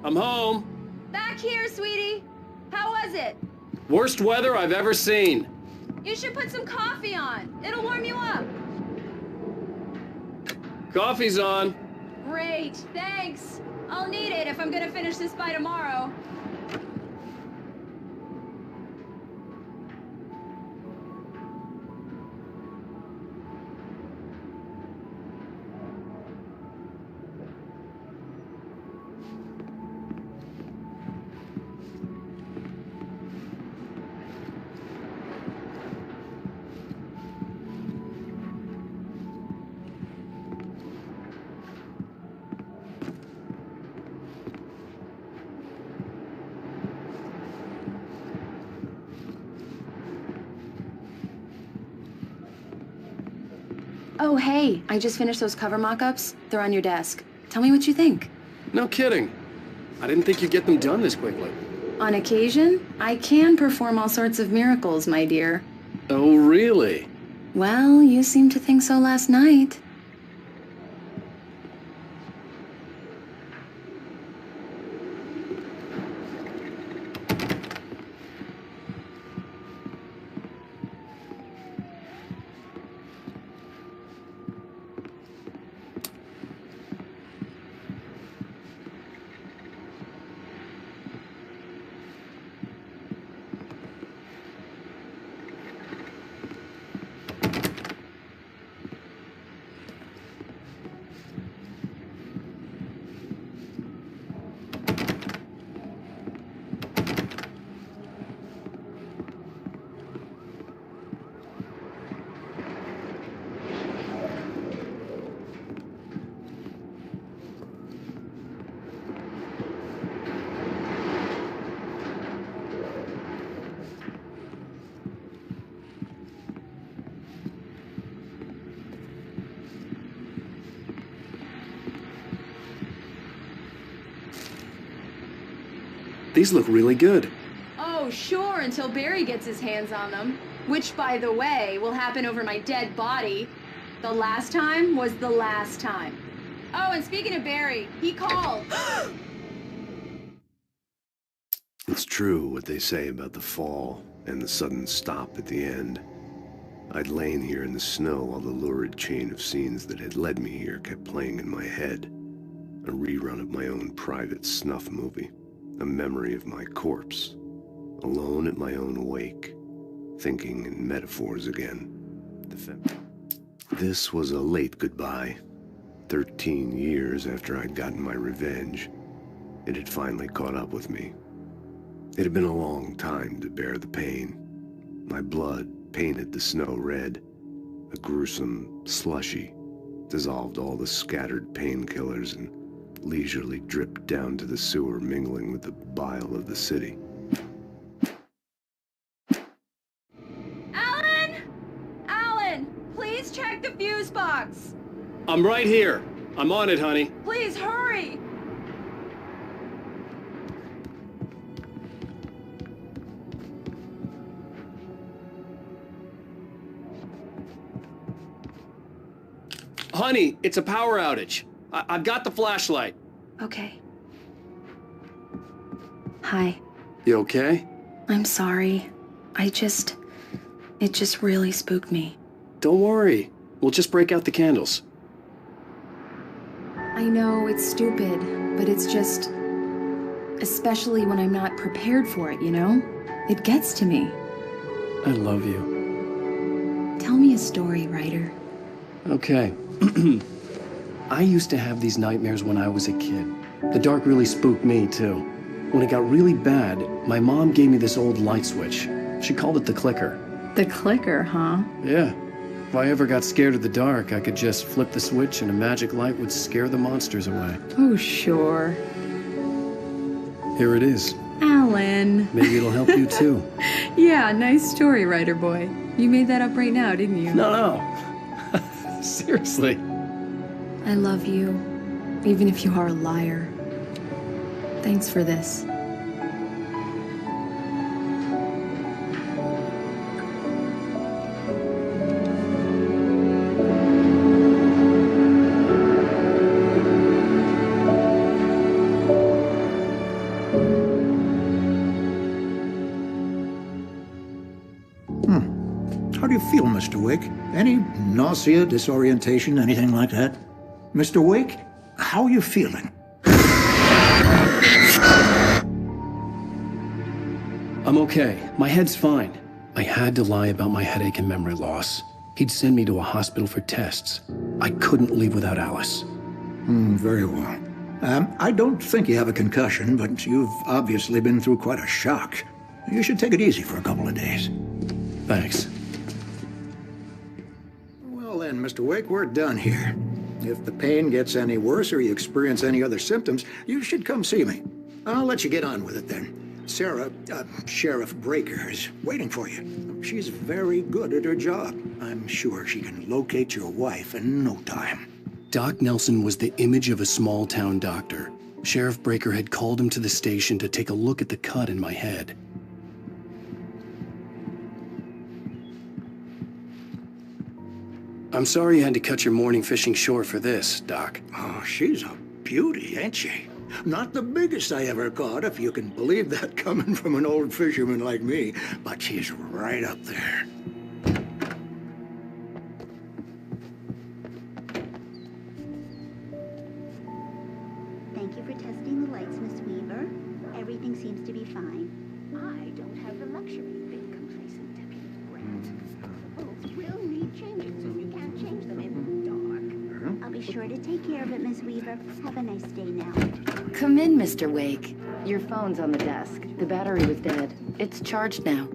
I'm home. Back here, sweetie. How was it? Worst weather I've ever seen. You should put some coffee on. It'll warm you up. Coffee's on. Great, thanks. I'll need it if I'm gonna finish this by tomorrow. Oh, hey, I just finished those cover mock-ups. They're on your desk. Tell me what you think. No kidding. I didn't think you'd get them done this quickly. On occasion, I can perform all sorts of miracles, my dear. Oh, really? Well, you seemed to think so last night. These look really good. Oh, sure, until Barry gets his hands on them. Which, by the way, will happen over my dead body. The last time was the last time. Oh, and speaking of Barry, he called. It's true what they say about the fall and the sudden stop at the end. I'd lain here in the snow while the lurid chain of scenes that had led me here kept playing in my head. A rerun of my own private snuff movie. A memory of my corpse. Alone at my own wake. Thinking in metaphors again. This was a late goodbye. 13 years after I'd gotten my revenge. It had finally caught up with me. It had been a long time to bear the pain. My blood painted the snow red. A gruesome slushy dissolved all the scattered painkillers and leisurely dripped down to the sewer, mingling with the bile of the city. Alan! Alan! Please check the fuse box! I'm right here. I'm on it, honey. Please hurry! Honey, it's a power outage. I've got the flashlight. Okay. Hi. You okay? I'm sorry. It just really spooked me. Don't worry. We'll just break out the candles. I know it's stupid, but it's just... Especially when I'm not prepared for it, you know? It gets to me. I love you. Tell me a story, writer. Okay. I used to have these nightmares when I was a kid. The dark really spooked me, too. When it got really bad, my mom gave me this old light switch. She called it the clicker. The clicker, huh? Yeah. If I ever got scared of the dark, I could just flip the switch and a magic light would scare the monsters away. Oh, sure. Here it is. Alan. Maybe it'll help you, too. Yeah, nice story, writer boy. You made that up right now, didn't you? No. Seriously. I love you, even if you are a liar. Thanks for this. How do you feel, Mr. Wake? Any nausea, disorientation, anything like that? Mr. Wake, how are you feeling? I'm okay. My head's fine. I had to lie about my headache and memory loss. He'd send me to a hospital for tests. I couldn't leave without Alice. Very well. I don't think you have a concussion, but you've obviously been through quite a shock. You should take it easy for a couple of days. Thanks. Well then, Mr. Wake, we're done here. If the pain gets any worse or you experience any other symptoms, you should come see me. I'll let you get on with it then. Sarah, Sheriff Breaker, is waiting for you. She's very good at her job. I'm sure she can locate your wife in no time. Doc Nelson was the image of a small-town doctor. Sheriff Breaker had called him to the station to take a look at the cut in my head. I'm sorry you had to cut your morning fishing short for this, Doc. Oh, she's a beauty, ain't she? Not the biggest I ever caught, if you can believe that coming from an old fisherman like me, but she's right up there. Thank you for testing the lights, Miss Weaver. Everything seems to be fine. I don't have the luxury of being complacent, Deputy Grant. The bulbs will need changing, so you can't change them in the dark. I'll be sure to take care of it, Miss Weaver. Have a nice day now. Come in, Mr. Wake. Your phone's on the desk. The battery was dead. It's charged now.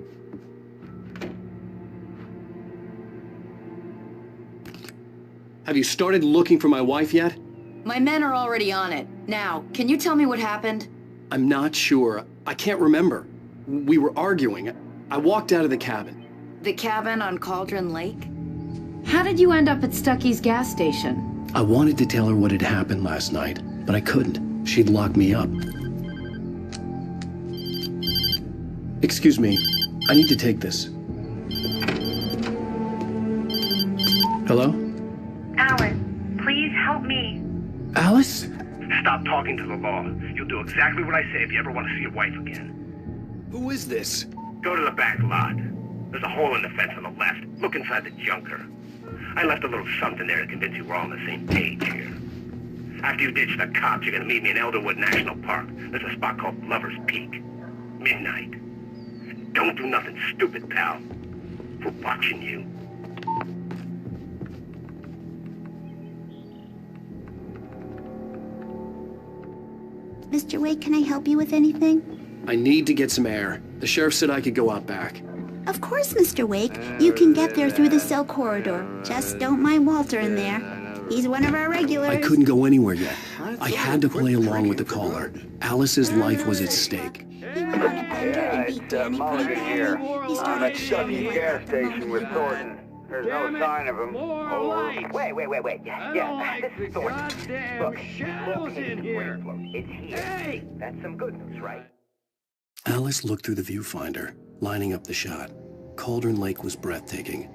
Have you started looking for my wife yet? My men are already on it. Now, can you tell me what happened? I'm not sure. I can't remember. We were arguing. I walked out of the cabin. The cabin on Cauldron Lake? How did you end up at Stucky's gas station? I wanted to tell her what had happened last night, but I couldn't. She'd lock me up. Excuse me. I need to take this. Hello? Alice, please help me. Alice? Stop talking to the law. You'll do exactly what I say if you ever want to see your wife again. Who is this? Go to the back lot. There's a hole in the fence on the left. Look inside the junker. I left a little something there to convince you we're all on the same page here. After you ditch the cops, you're gonna meet me in Elderwood National Park. There's a spot called Lover's Peak. Midnight. Don't do nothing stupid, pal. We're watching you. Mr. Wake, can I help you with anything? I need to get some air. The sheriff said I could go out back. Of course, Mr. Wake. You can get there through the cell corridor. Just don't mind Walter in there. He's one of our regulars. I couldn't go anywhere yet. I had to play along with the caller. Alice's life was at stake. He went on a bender and beat Danny pretty bad. He started shooting gas station with Thornton. There's no sign of him. Over. Wait. Yeah, this is Thornton. Look, shadows in here. It's here. Hey! That's some good news, right? Alice looked through the viewfinder, lining up the shot. Cauldron Lake was breathtaking.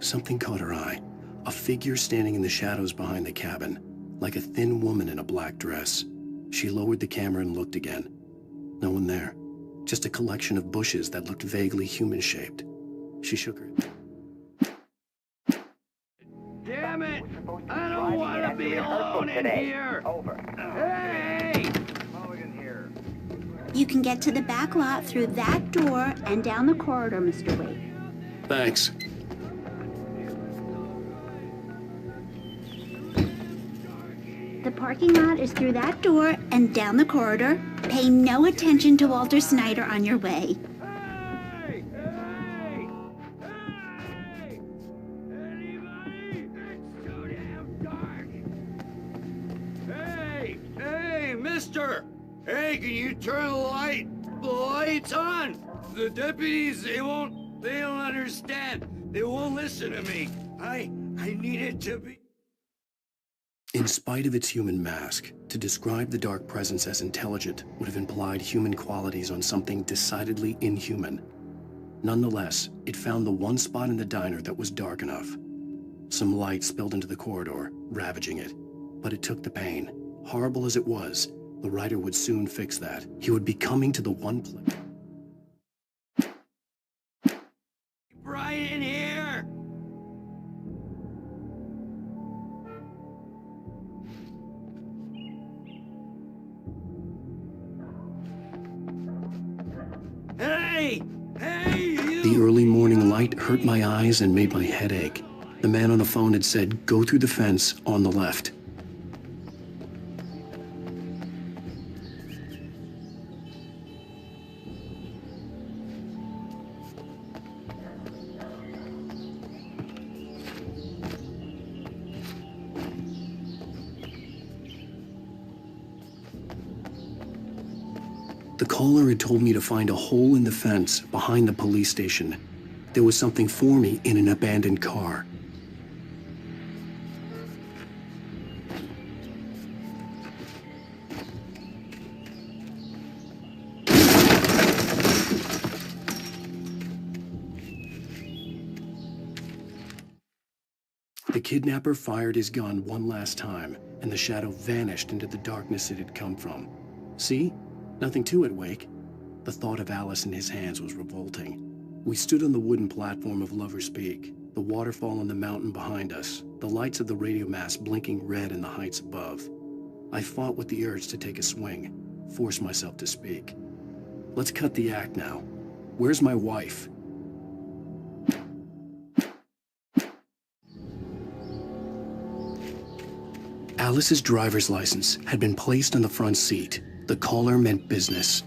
Something caught her eye. A figure standing in the shadows behind the cabin, like a thin woman in a black dress. She lowered the camera and looked again. No one there. Just a collection of bushes that looked vaguely human-shaped. She shook her head. Damn it! I don't want to be alone in here! Over. Hey! You can get to the back lot through that door and down the corridor, Mr. Wake. Thanks. The parking lot is through that door and down the corridor. Pay no attention to Walter Snyder on your way. Hey! Anybody? It's too damn dark! Hey, mister! Hey, can you turn the lights on? The deputies, they don't understand. They won't listen to me. I need it to be... In spite of its human mask, to describe the dark presence as intelligent would have implied human qualities on something decidedly inhuman. Nonetheless, it found the one spot in the diner that was dark enough. Some light spilled into the corridor, ravaging it. But it took the pain. Horrible as it was, the writer would soon fix that. He would be coming to the one place. Right in here! Hey! Hey, you! The early morning light hurt my eyes and made my head ache. The man on the phone had said, "Go through the fence on the left." The caller had told me to find a hole in the fence behind the police station. There was something for me in an abandoned car. The kidnapper fired his gun one last time, and the shadow vanished into the darkness it had come from. See? Nothing to it, Wake. The thought of Alice in his hands was revolting. We stood on the wooden platform of Lover's Peak, the waterfall on the mountain behind us, the lights of the radio mast blinking red in the heights above. I fought with the urge to take a swing, force myself to speak. Let's cut the act now. Where's my wife? Alice's driver's license had been placed on the front seat. The caller meant business.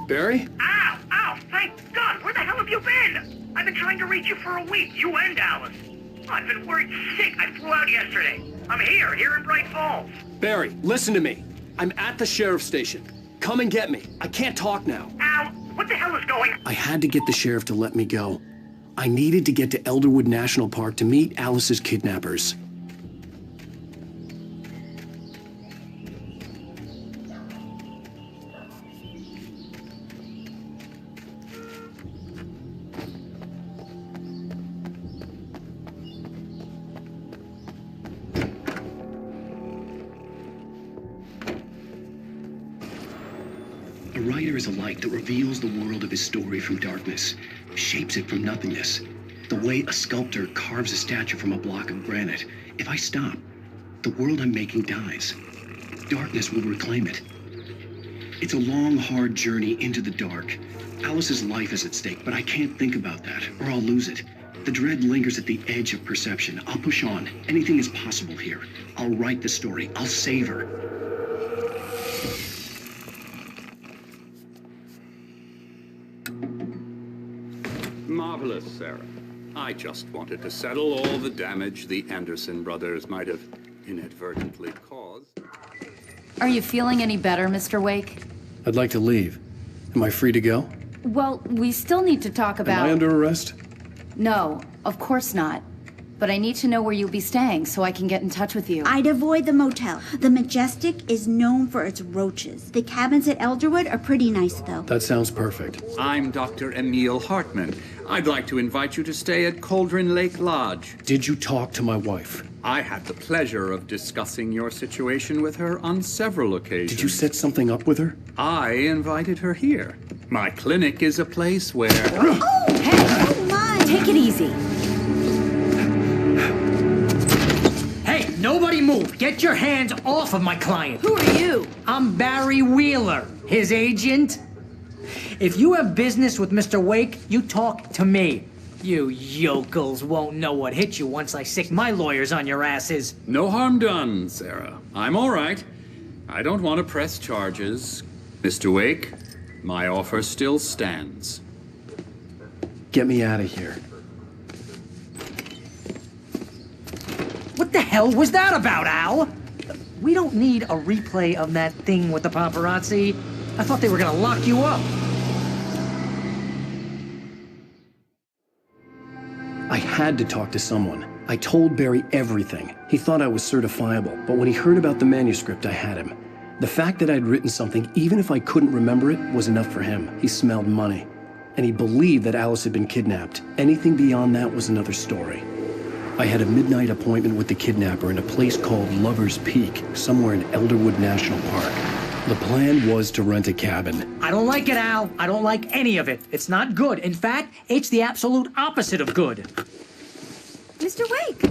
Barry? Ow! Ow! Thank God! Where the hell have you been? I've been trying to reach you for a week, you and Alice. I've been worried sick. I flew out yesterday. I'm here in Bright Falls. Barry, listen to me. I'm at the sheriff's station. Come and get me. I can't talk now. Al, what the hell is going on? I had to get the sheriff to let me go. I needed to get to Elderwood National Park to meet Alice's kidnappers. A writer is a light that reveals the world of his story from darkness, shapes it from nothingness. The way a sculptor carves a statue from a block of granite. If I stop, the world I'm making dies. Darkness will reclaim it. It's a long, hard journey into the dark. Alice's life is at stake, but I can't think about that, or I'll lose it. The dread lingers at the edge of perception. I'll push on. Anything is possible here. I'll write the story. I'll save her. Marvelous, Sarah. I just wanted to settle all the damage the Anderson brothers might have inadvertently caused. Are you feeling any better, Mr. Wake? I'd like to leave. Am I free to go? Well, we still need to talk about... Am I under arrest? No, of course not. But I need to know where you'll be staying so I can get in touch with you. I'd avoid the motel. The Majestic is known for its roaches. The cabins at Elderwood are pretty nice, though. That sounds perfect. I'm Dr. Emil Hartman. I'd like to invite you to stay at Cauldron Lake Lodge. Did you talk to my wife? I had the pleasure of discussing your situation with her on several occasions. Did you set something up with her? I invited her here. My clinic is a place where... Oh! Hey! Oh, my! Take it easy. Hey, nobody move! Get your hands off of my client! Who are you? I'm Barry Wheeler, his agent. If you have business with Mr. Wake, you talk to me. You yokels won't know what hit you once I sick my lawyers on your asses. No harm done, Sarah. I'm all right. I don't want to press charges. Mr. Wake, my offer still stands. Get me out of here. What the hell was that about, Al? We don't need a replay of that thing with the paparazzi. I thought they were gonna lock you up. I had to talk to someone. I told Barry everything. He thought I was certifiable, but when he heard about the manuscript, I had him. The fact that I'd written something, even if I couldn't remember it, was enough for him. He smelled money. And he believed that Alice had been kidnapped. Anything beyond that was another story. I had a midnight appointment with the kidnapper in a place called Lover's Peak, somewhere in Elderwood National Park. The plan was to rent a cabin. I don't like it, Al. I don't like any of it. It's not good. In fact, it's the absolute opposite of good. Mr. Wake!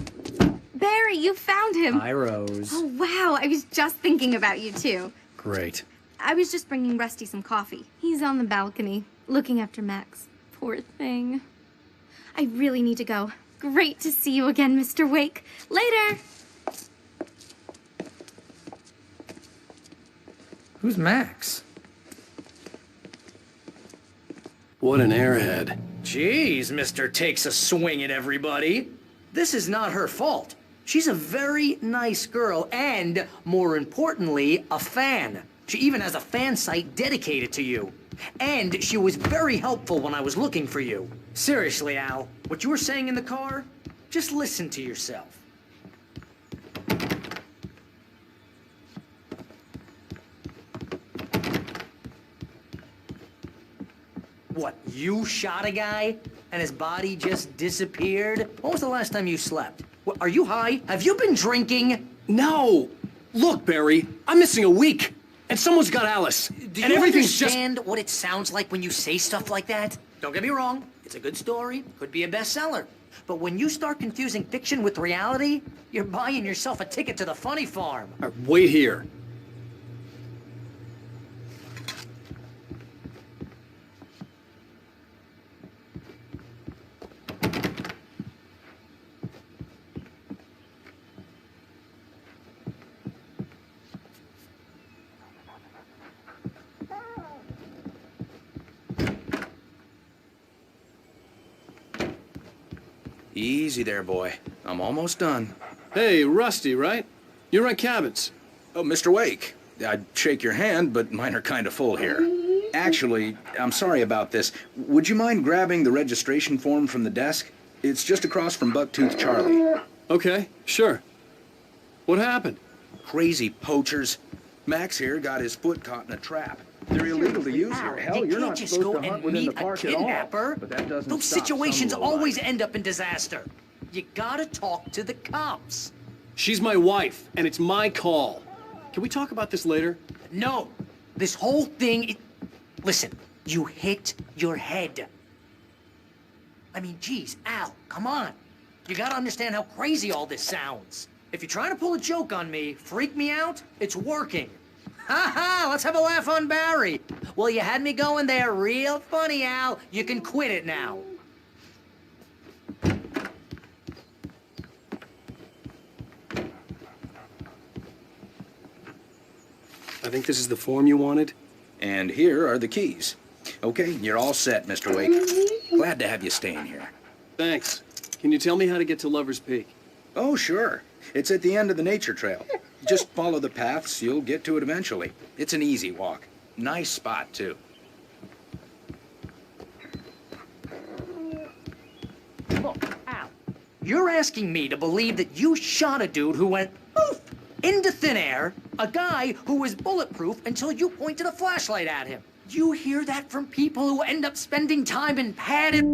Barry, you found him. Hi, Rose. Oh, wow. I was just thinking about you, too. Great. I was just bringing Rusty some coffee. He's on the balcony, looking after Max. Poor thing. I really need to go. Great to see you again, Mr. Wake. Later! Who's Max? What an airhead. Jeez, Mr. Takes a swing at everybody. This is not her fault. She's a very nice girl and, more importantly, a fan. She even has a fan site dedicated to you. And she was very helpful when I was looking for you. Seriously, Al, what you were saying in the car, just listen to yourself. What, you shot a guy and his body just disappeared? When was the last time you slept? What, are you high? Have you been drinking? No! Look, Barry, I'm missing a week. And someone's got Alice. Do and you everything's understand what it sounds like when you say stuff like that? Don't get me wrong, it's a good story, could be a bestseller. But when you start confusing fiction with reality, you're buying yourself a ticket to the funny farm. Wait here. Easy there, boy. I'm almost done. Hey, Rusty, right? You rent cabins. Oh, Mr. Wake. I'd shake your hand, but mine are kind of full here. Actually, I'm sorry about this. Would you mind grabbing the registration form from the desk? It's just across from Bucktooth Charlie. Okay, sure. What happened? Crazy poachers. Max here got his foot caught in a trap. They're illegal to use here. Hell, you're not supposed to hunt within the park at all. But that doesn't Those stop situations some always lowlife. end up in disaster. You gotta talk to the cops. She's my wife, and it's my call. Can we talk about this later? No, this whole thing, listen, you hit your head. I mean, geez, Al, come on. You gotta understand how crazy all this sounds. If you're trying to pull a joke on me, freak me out, it's working. Ha ha, let's have a laugh on Barry. Well, you had me going there real funny, Al. You can quit it now. I think this is the form you wanted. And here are the keys. Okay, you're all set, Mr. Wake. Glad to have you staying here. Thanks. Can you tell me how to get to Lover's Peak? Oh, sure. It's at the end of the nature trail. Just follow the paths, you'll get to it eventually. It's an easy walk. Nice spot, too. Look, Al, you're asking me to believe that you shot a dude who went poof into thin air, a guy who was bulletproof until you pointed a flashlight at him. You hear that from people who end up spending time in padded...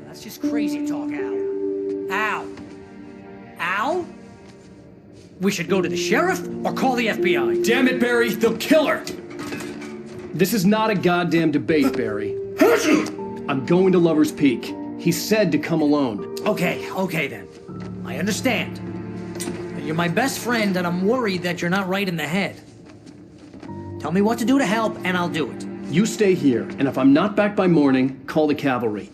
That's just crazy talk, Al. Al? Al? We should go to the sheriff or call the FBI. Damn it, Barry, they'll kill her! This is not a goddamn debate, Barry. I'm going to Lover's Peak. He said to come alone. Okay then. I understand. You're my best friend, and I'm worried that you're not right in the head. Tell me what to do to help, and I'll do it. You stay here, and if I'm not back by morning, call the cavalry.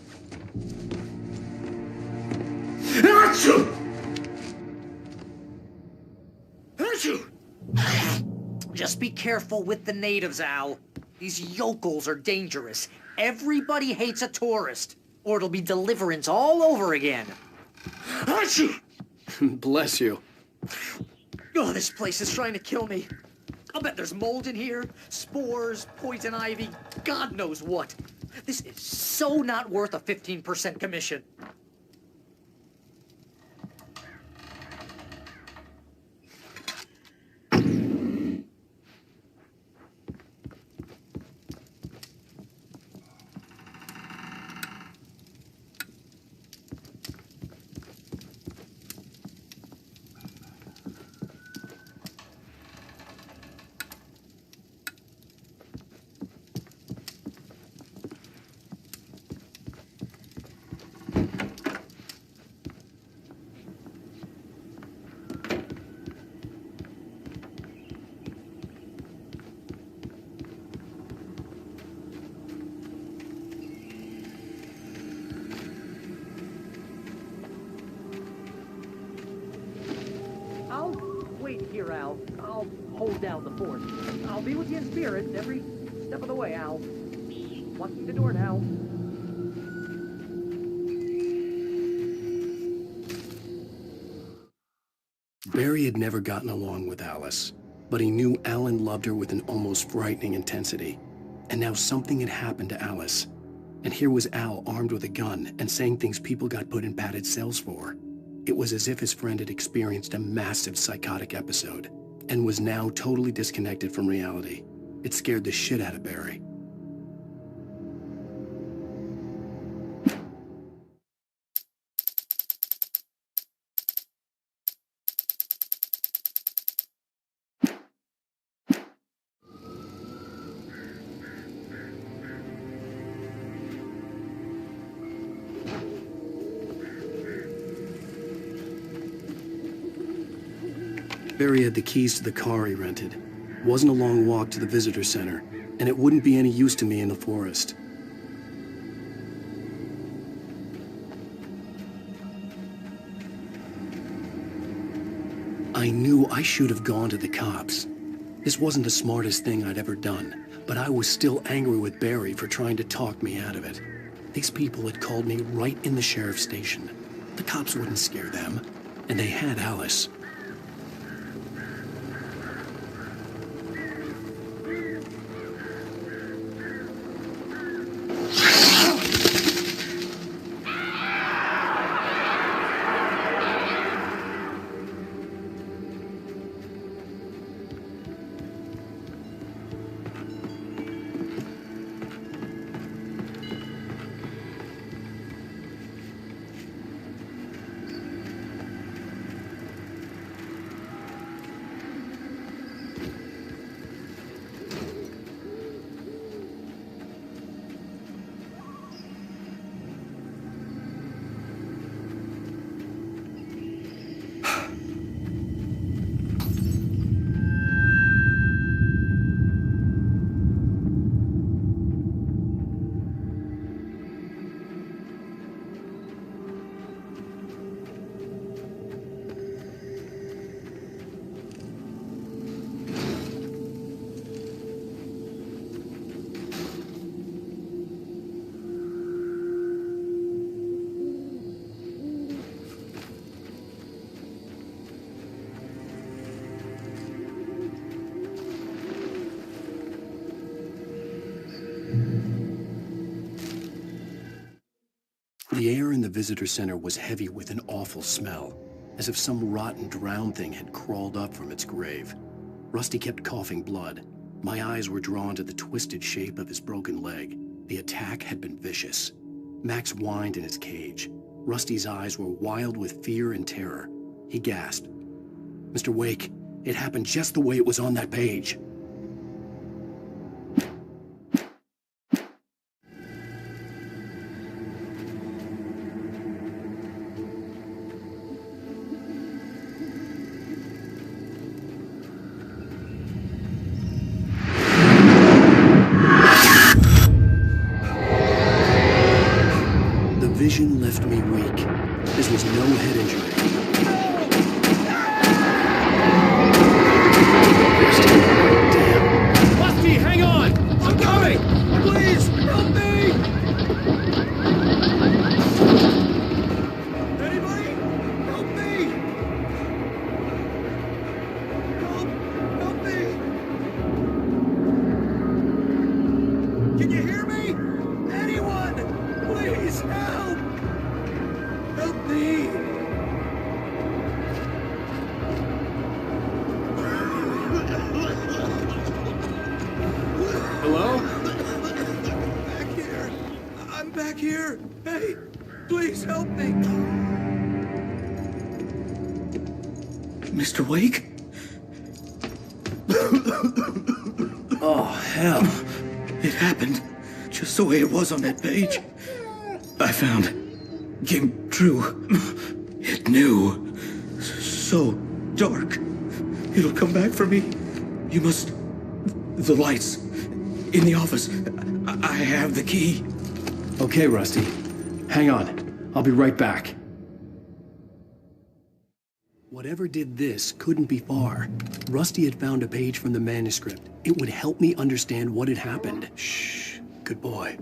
Just be careful with the natives, Al. These yokels are dangerous. Everybody hates a tourist, or it'll be Deliverance all over again. Bless you. Oh, this place is trying to kill me. I'll bet there's mold in here, spores, poison ivy, God knows what. This is so not worth a 15% commission. I'll hold down the fort. I'll be with you in spirit every step of the way, Al. Locking the door now. Barry had never gotten along with Alice, but he knew Alan loved her with an almost frightening intensity. And now something had happened to Alice. And here was Al armed with a gun and saying things people got put in padded cells for. It was as if his friend had experienced a massive psychotic episode and was now totally disconnected from reality. It scared the shit out of Barry. Barry had the keys to the car he rented. It wasn't a long walk to the visitor center, and it wouldn't be any use to me in the forest. I knew I should have gone to the cops. This wasn't the smartest thing I'd ever done, but I was still angry with Barry for trying to talk me out of it. These people had called me right in the sheriff's station. The cops wouldn't scare them, and they had Alice. The air in the visitor center was heavy with an awful smell, as if some rotten drowned thing had crawled up from its grave. Rusty kept coughing blood. My eyes were drawn to the twisted shape of his broken leg. The attack had been vicious. Max whined in his cage. Rusty's eyes were wild with fear and terror. He gasped. "Mr. Wake, it happened just the way it was on that page." Vision left me weak. This was no head injury. Damn. Rusty, hang on! I'm coming! Please, help me! Anybody? Help me! Help me! Can you hear me? Anyone? Please, help! Help me! Hello? Back here. I'm back here. Hey, please help me. Mr. Wake? Oh, hell. It happened just the way it was on that page. I found. Came true. It knew. So dark. It'll come back for me. You must. The lights. In the office. I have the key. Okay, Rusty. Hang on. I'll be right back. Whatever did this couldn't be far. Rusty had found a page from the manuscript. It would help me understand what had happened. Shh. Good boy.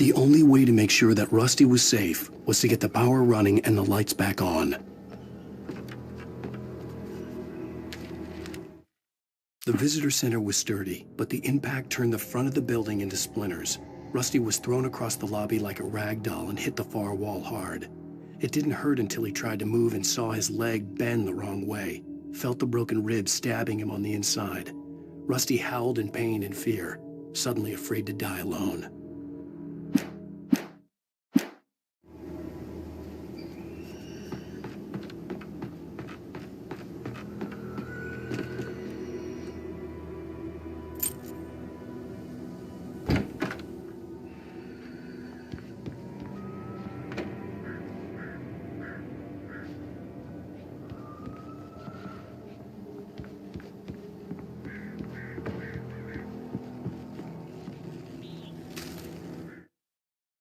The only way to make sure that Rusty was safe was to get the power running and the lights back on. The visitor center was sturdy, but the impact turned the front of the building into splinters. Rusty was thrown across the lobby like a rag doll and hit the far wall hard. It didn't hurt until he tried to move and saw his leg bend the wrong way, felt the broken ribs stabbing him on the inside. Rusty howled in pain and fear, suddenly afraid to die alone.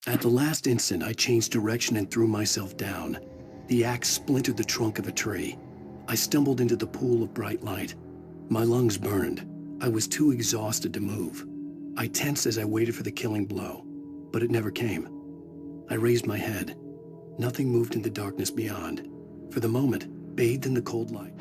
At the last instant, I changed direction and threw myself down. The axe splintered the trunk of a tree. I stumbled into the pool of bright light. My lungs burned. I was too exhausted to move. I tensed as I waited for the killing blow, but it never came. I raised my head. Nothing moved in the darkness beyond. For the moment, bathed in the cold light.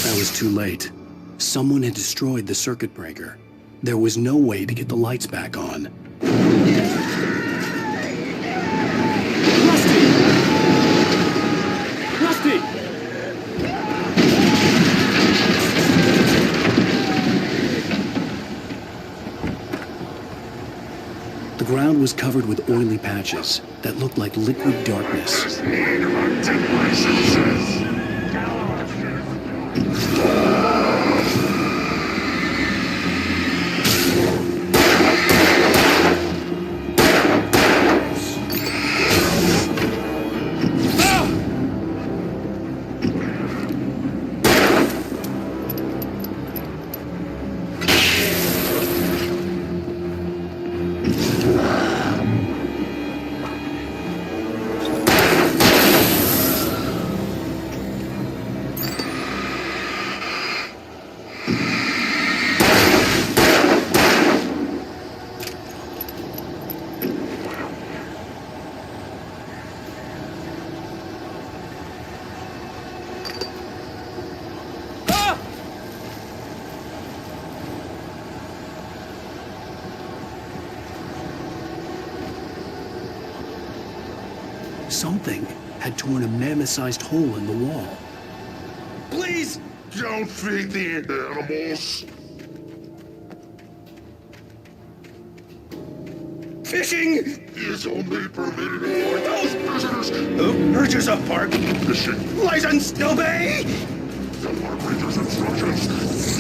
I was too late. Someone had destroyed the circuit breaker. There was no way to get the lights back on. Rusty! The ground was covered with oily patches that looked like liquid darkness. Something had torn a mammoth-sized hole in the wall. Please don't feed the animals. Fishing is only permitted for those visitors who purchase a park fishing license to obey the park ranger's instructions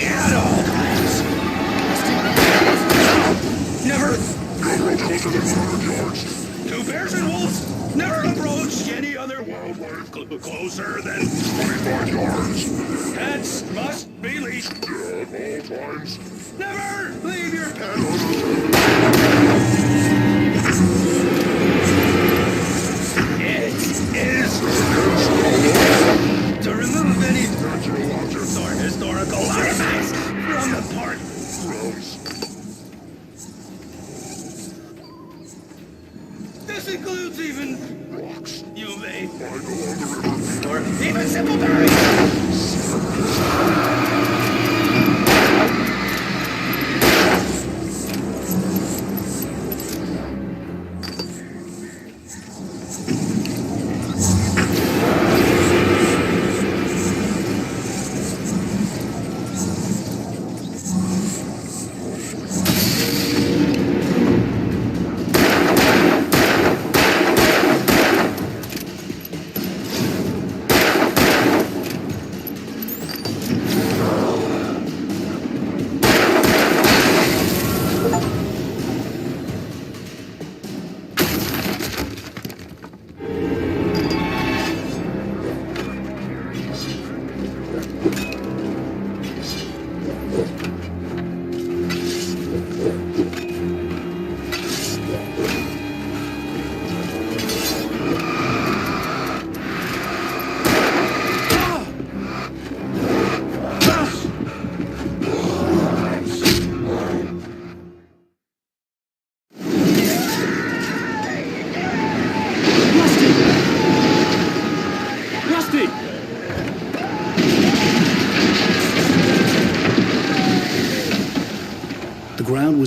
at all times. Never approach closer than 100 yards. to bears and wolves. Never approach any other wildlife closer than 25 yards. Pets must be leashed At all times. Never leave your pet. It is to remove any natural objects or historical artifacts from the park. This includes even rocks you may find along the river. or even simple berries.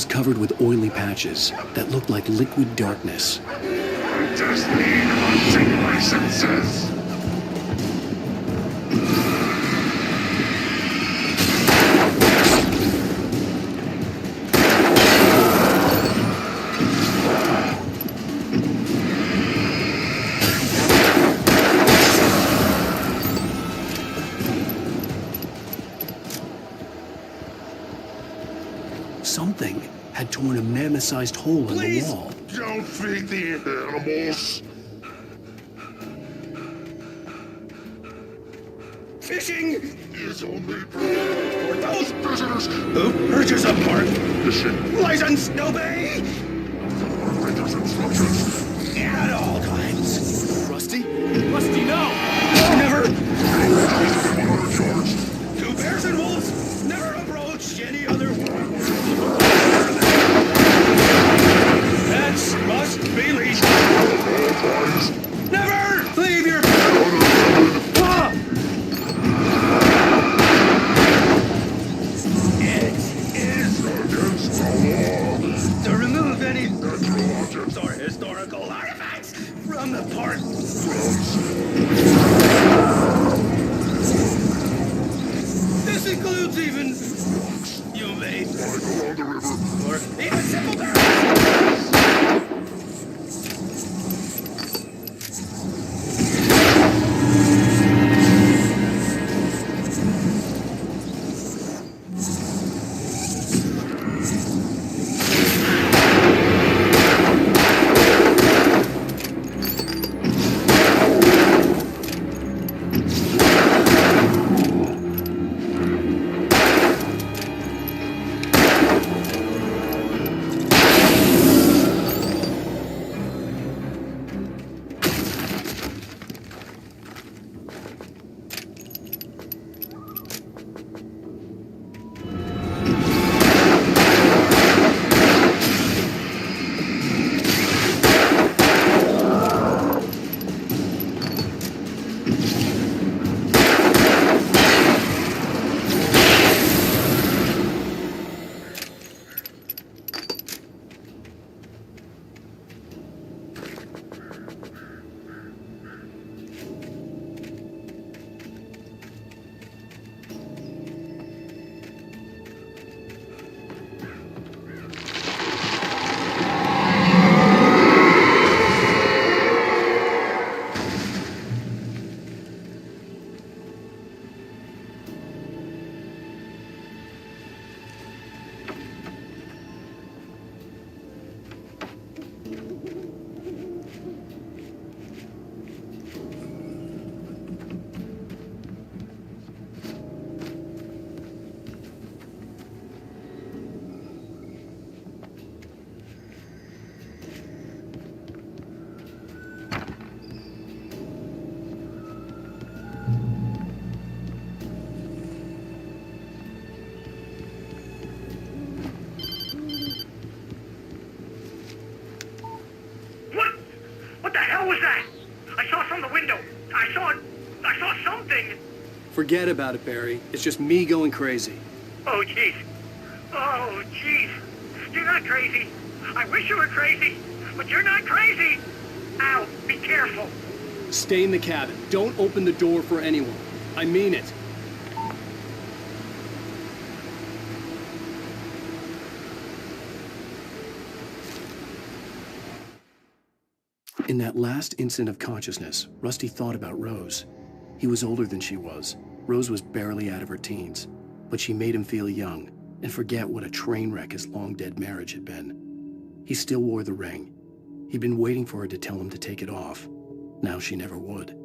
was covered with oily patches that looked like liquid darkness. Destiny hunting licenses! Something had torn a mammoth-sized hole in the wall. Don't feed the animals! Fishing is only for those visitors who purchase a park fishing license to bay at all times. Rusty? Rusty, no! Never! 2 bears and wolves never approach any other. That's must be leashed. Never leave your. It is against the law to remove any natural objects or historical artifacts from the park. This includes even you may go on the river or even simple barrels. What the hell was that? I saw from the window. I saw something. Forget about it, Barry. It's just me going crazy. Oh, jeez. Oh, jeez. You're not crazy. I wish you were crazy, but you're not crazy. Ow, be careful. Stay in the cabin. Don't open the door for anyone. I mean it. In that last instant of consciousness, Rusty thought about Rose. He was older than she was. Rose was barely out of her teens, but she made him feel young and forget what a train wreck his long-dead marriage had been. He still wore the ring. He'd been waiting for her to tell him to take it off. Now she never would.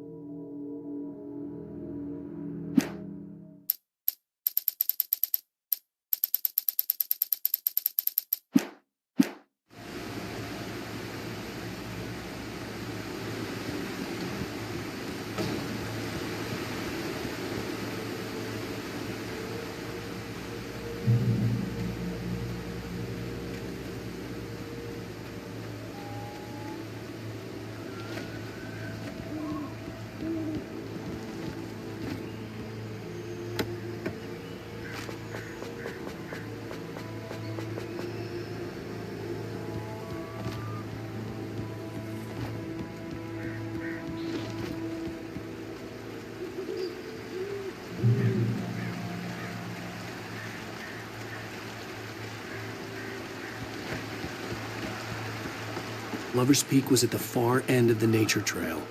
Lover's Peak was at the far end of the nature trail.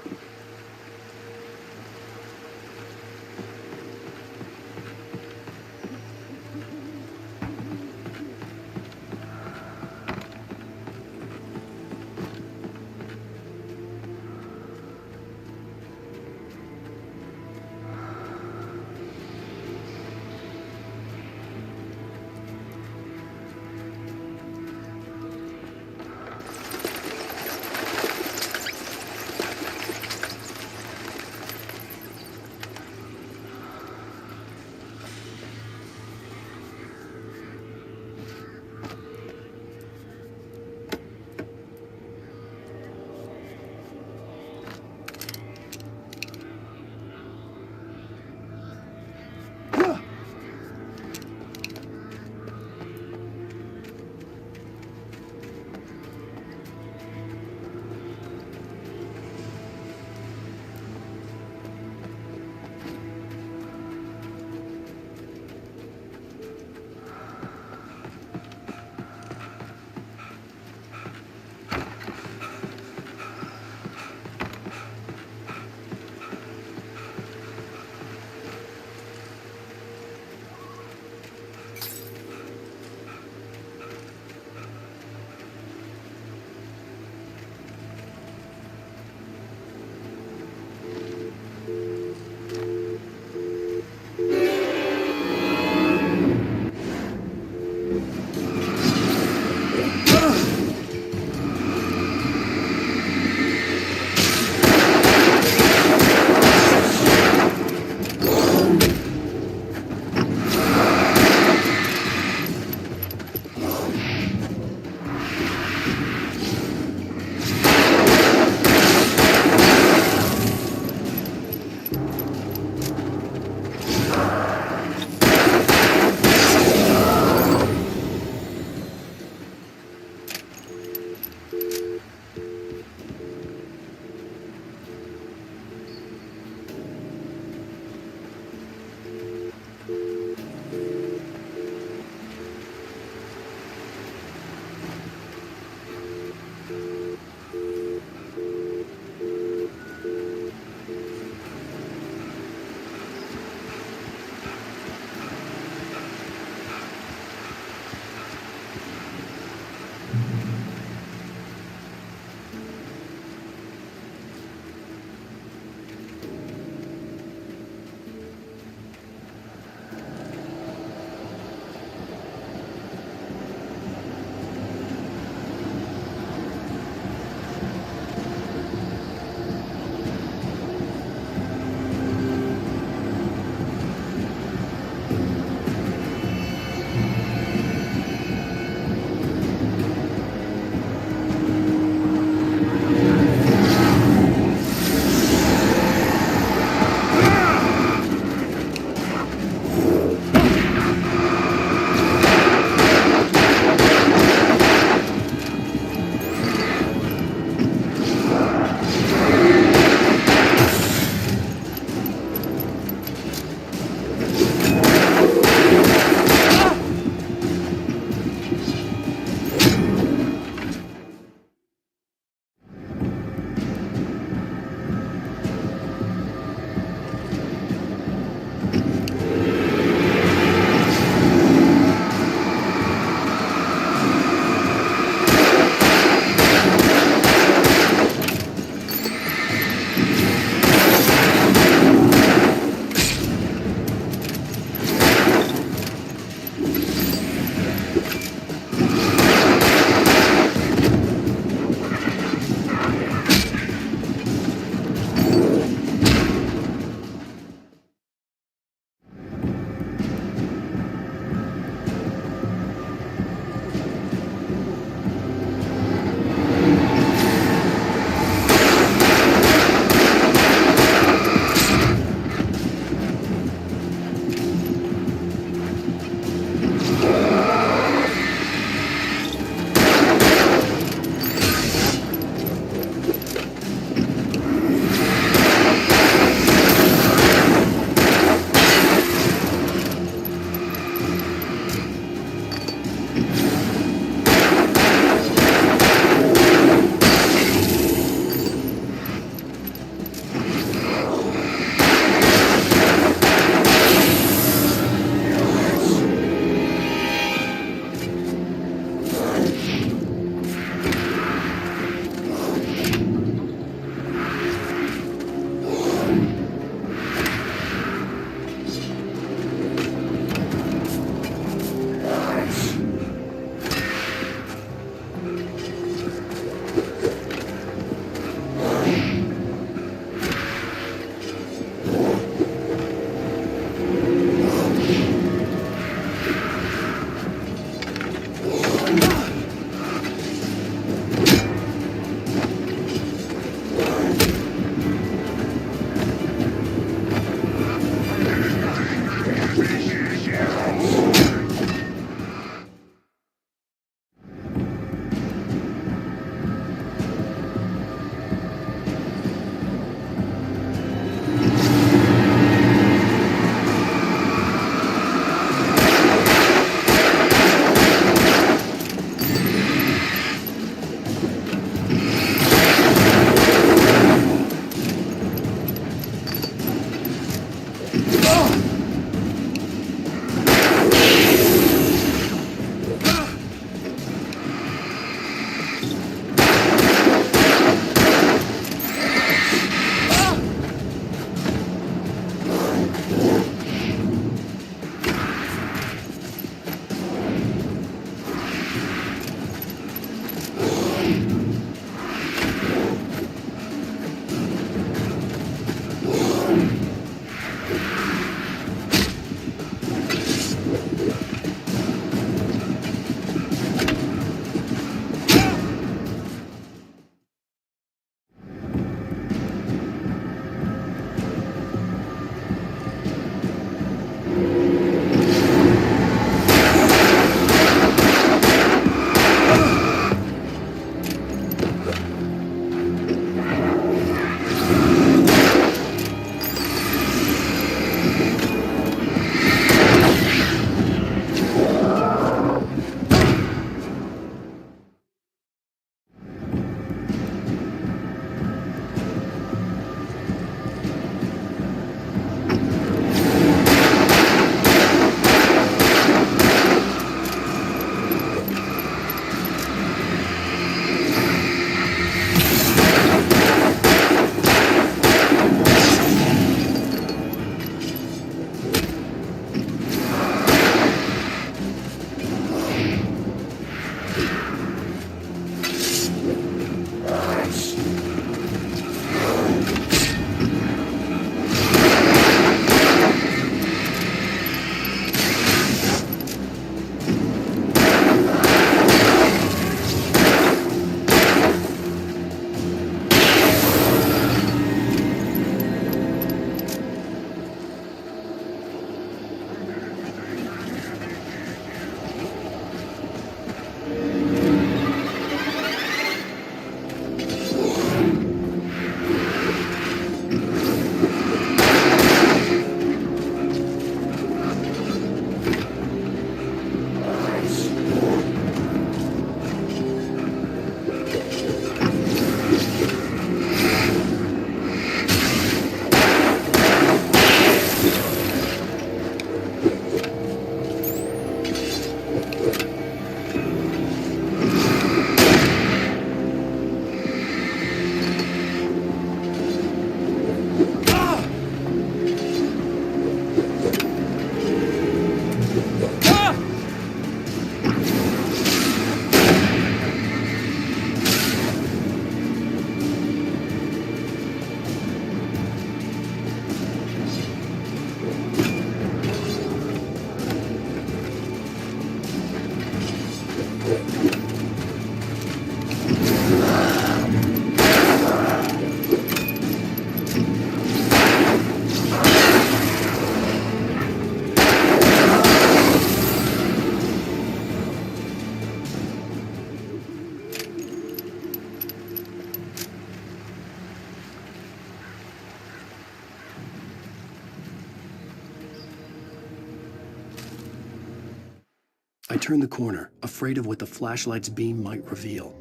I turned the corner, afraid of what the flashlight's beam might reveal.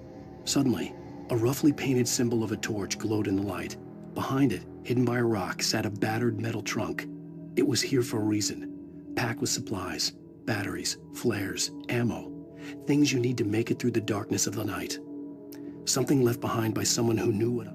Suddenly, a roughly painted symbol of a torch glowed in the light. Behind it, hidden by a rock, sat a battered metal trunk. It was here for a reason, packed with supplies, batteries, flares, ammo, things you need to make it through the darkness of the night. Something left behind by someone who knew what...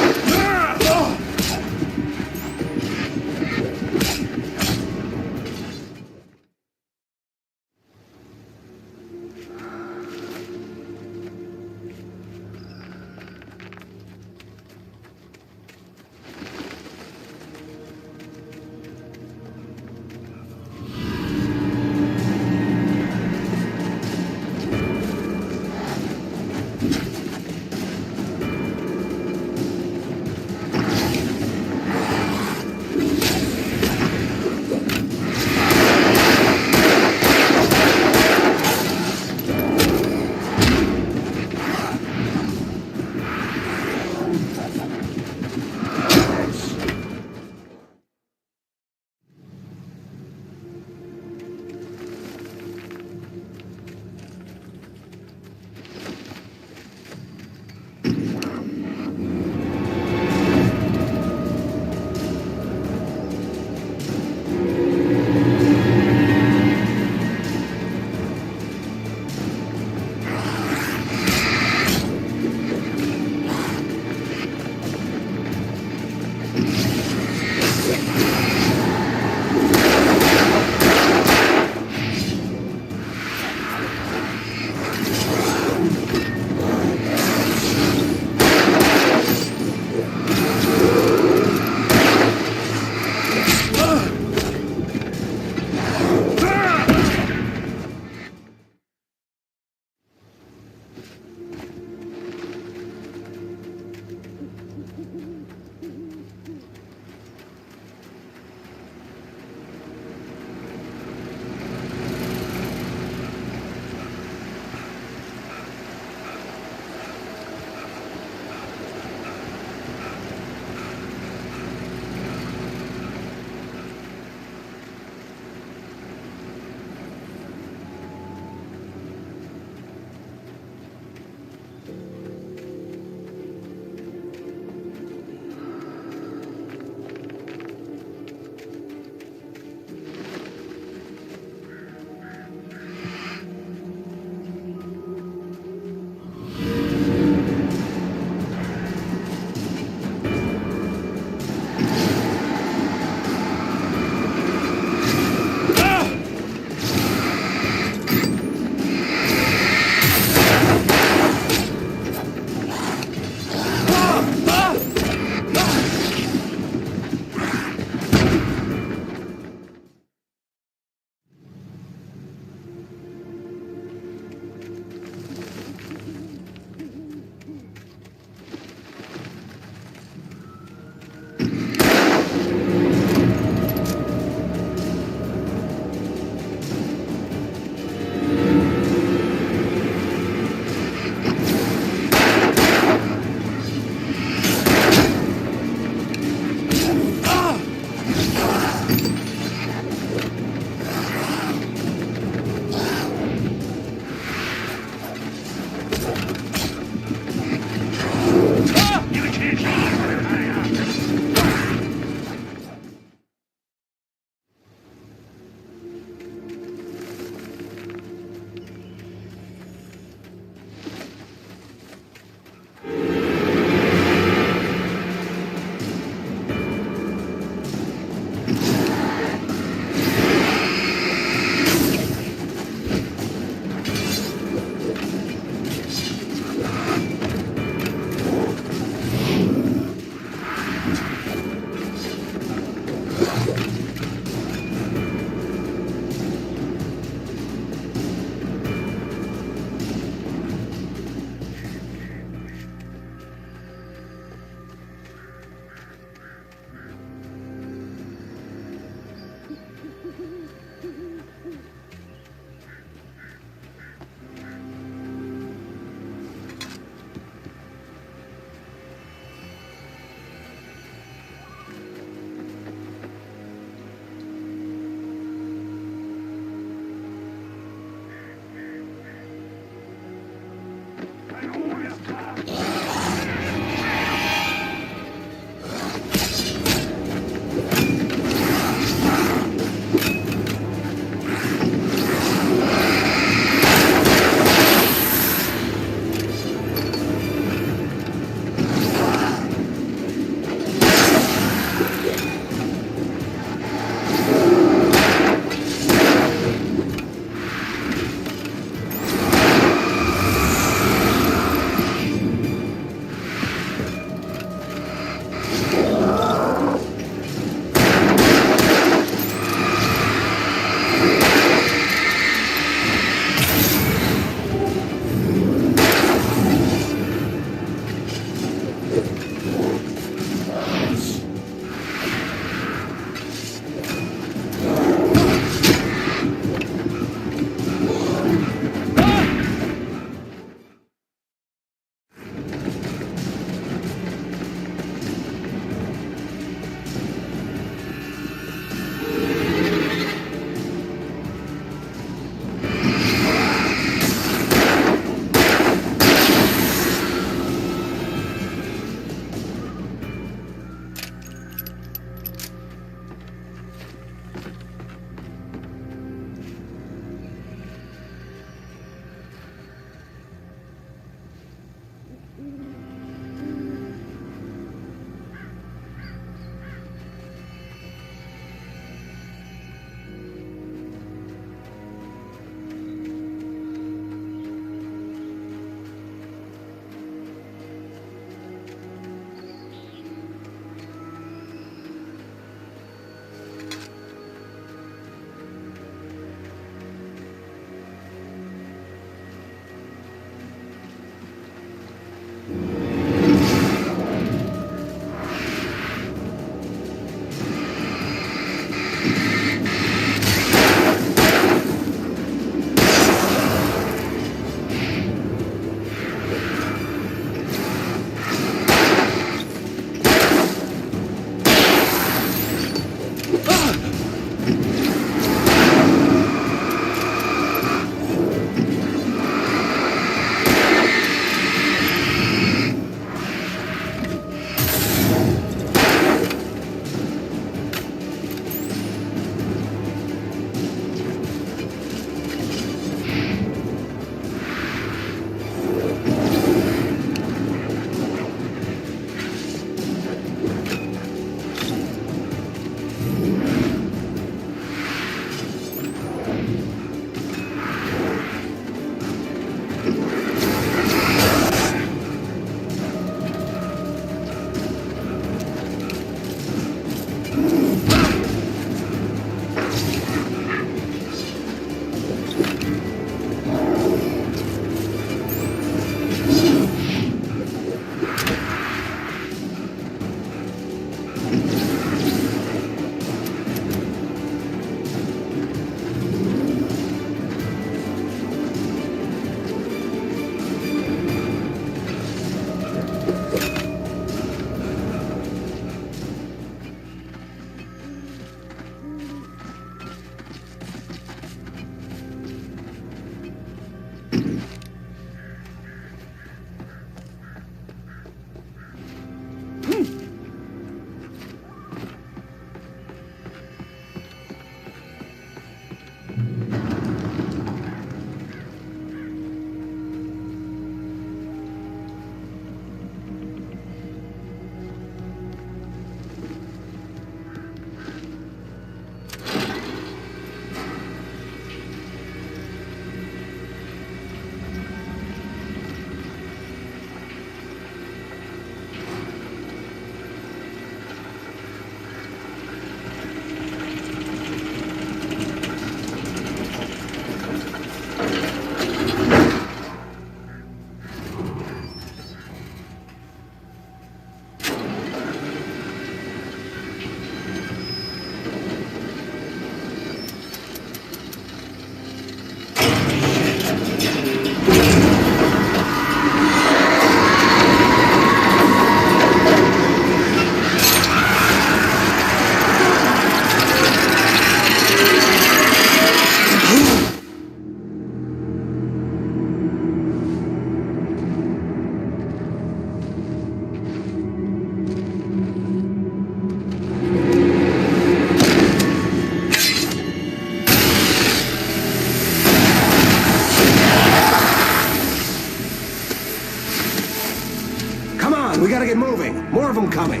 moving! More of them coming!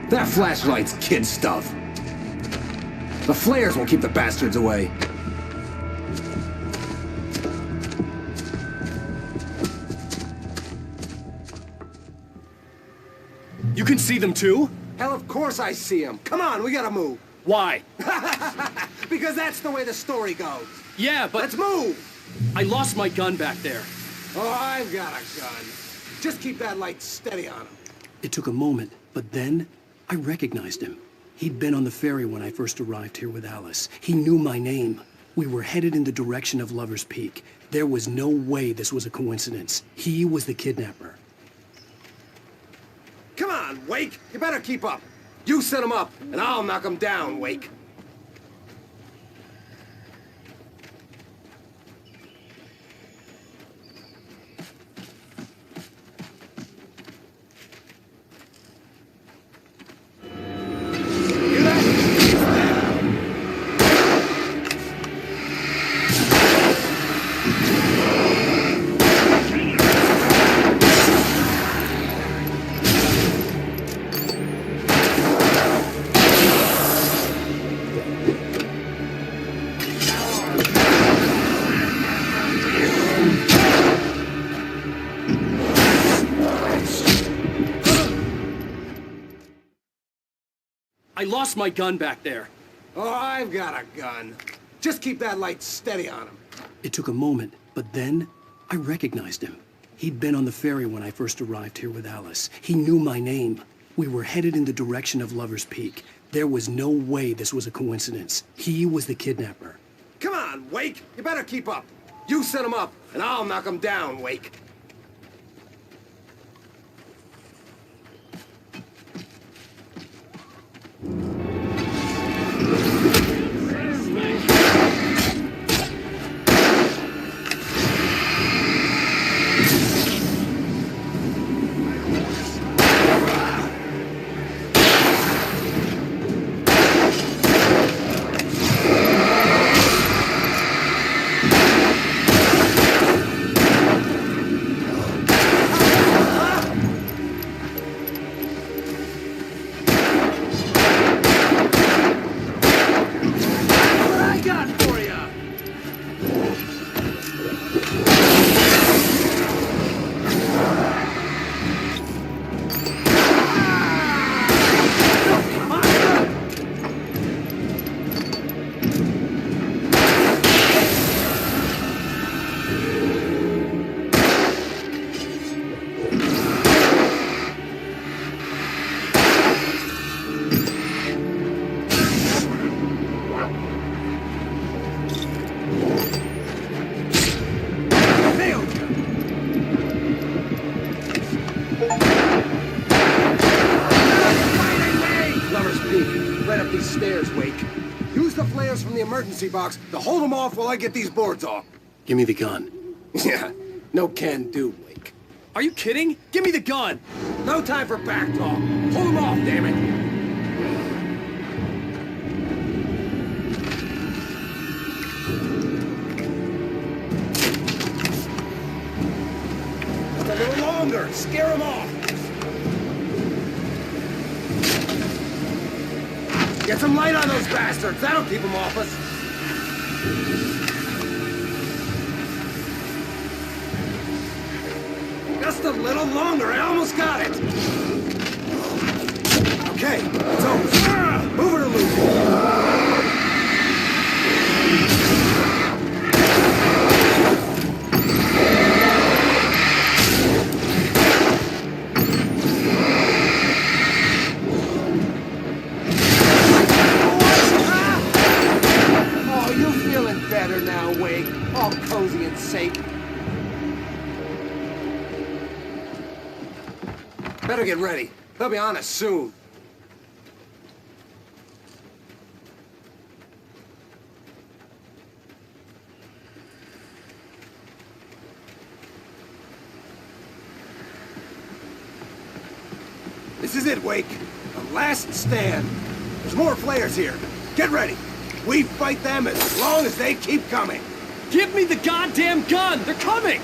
That flashlight's kid stuff. The flares won't keep the bastards away. You can see them too? Hell, of course I see them. Come on, we gotta move. Why? Because that's the way the story goes. Yeah, but... Let's move! I lost my gun back there. Oh, I've got a gun. Just keep that light steady on him. It took a moment, but then I recognized him. He'd been on the ferry when I first arrived here with Alice. He knew my name. We were headed in the direction of Lover's Peak. There was no way this was a coincidence. He was the kidnapper. Come on, Wake! You better keep up. You set him up, and I'll knock him down, Wake. I lost my gun back there. Oh, I've got a gun. Just keep that light steady on him. It took a moment, but then I recognized him. He'd been on the ferry when I first arrived here with Alice. He knew my name. We were headed in the direction of Lover's Peak. There was no way this was a coincidence. He was the kidnapper. Come on, Wake! You better keep up. You set him up, and I'll knock him down, Wake. From the emergency box to hold them off while I get these boards off. Give me the gun. Yeah, no can do, Wake. Are you kidding? Give me the gun! No time for back talk. Hold them off, damn it! Just a little longer. Scare them off. Get some light on those bastards. That'll keep them off us. Just a little longer. I almost got it. Okay, it's over. Move it or lose it. Better now, Wake. All cozy and safe. Better get ready. They'll be on us soon. This is it, Wake. The last stand. There's more flares here. Get ready. We fight them as long as they keep coming. Give me the goddamn gun! They're coming!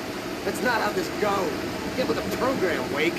That's not how this goes. Get with the program, Wake.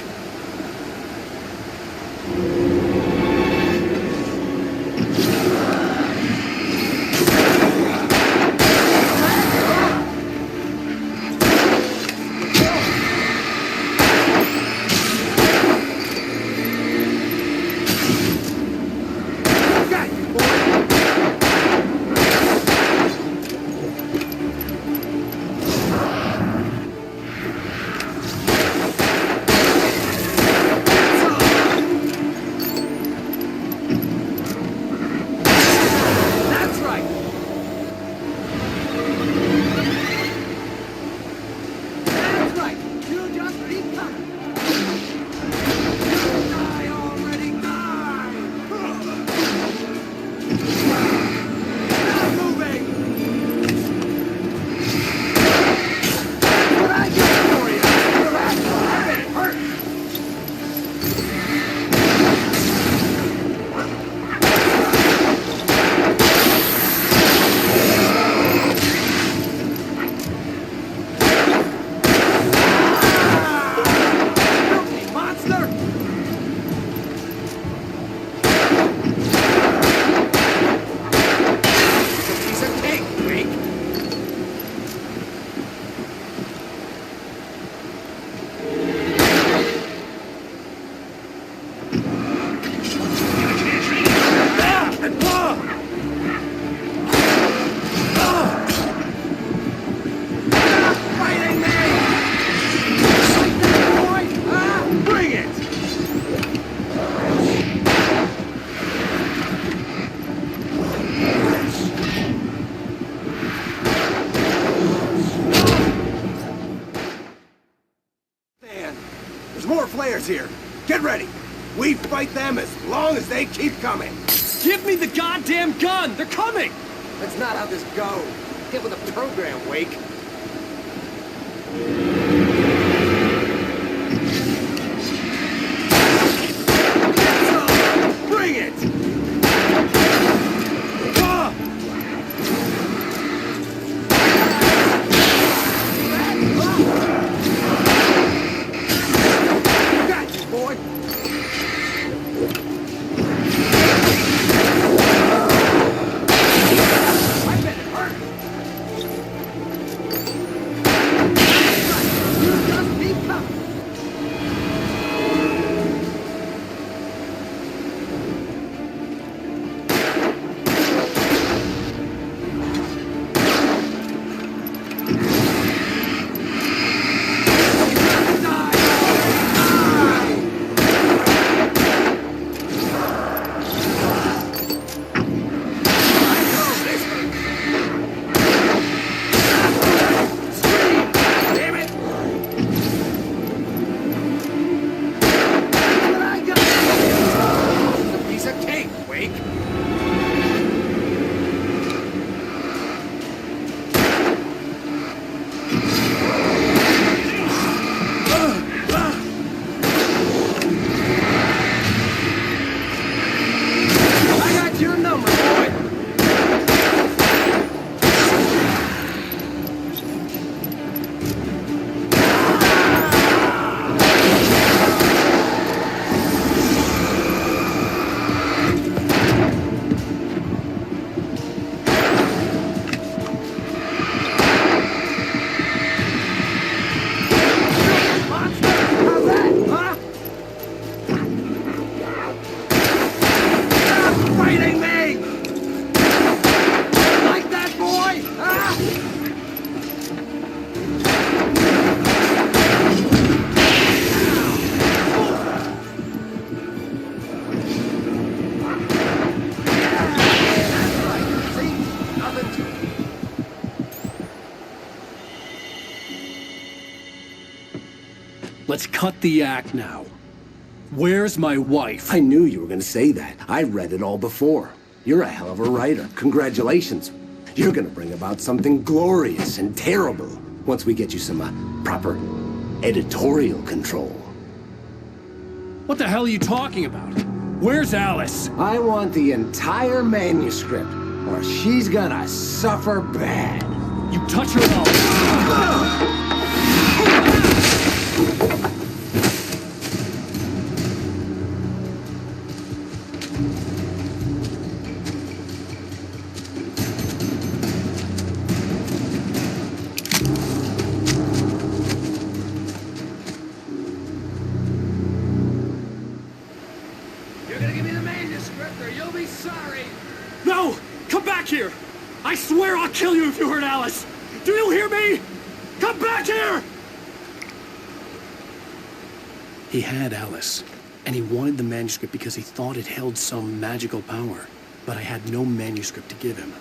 Here. Get ready. We fight them as long as they keep coming. Give me the goddamn gun! They're coming! That's not how this goes. Get with the program, Wake. Bring it! Let's cut the act now. Where's my wife? I knew you were gonna say that. I read it all before. You're a hell of a writer. Congratulations. You're gonna bring about something glorious and terrible once we get you some proper editorial control. What the hell are you talking about? Where's Alice? I want the entire manuscript, or she's gonna suffer bad. You touch her, I'll... here! I swear I'll kill you if you hurt Alice! Do you hear me? Come back here! He had Alice, and he wanted the manuscript because he thought it held some magical power. But I had no manuscript to give him.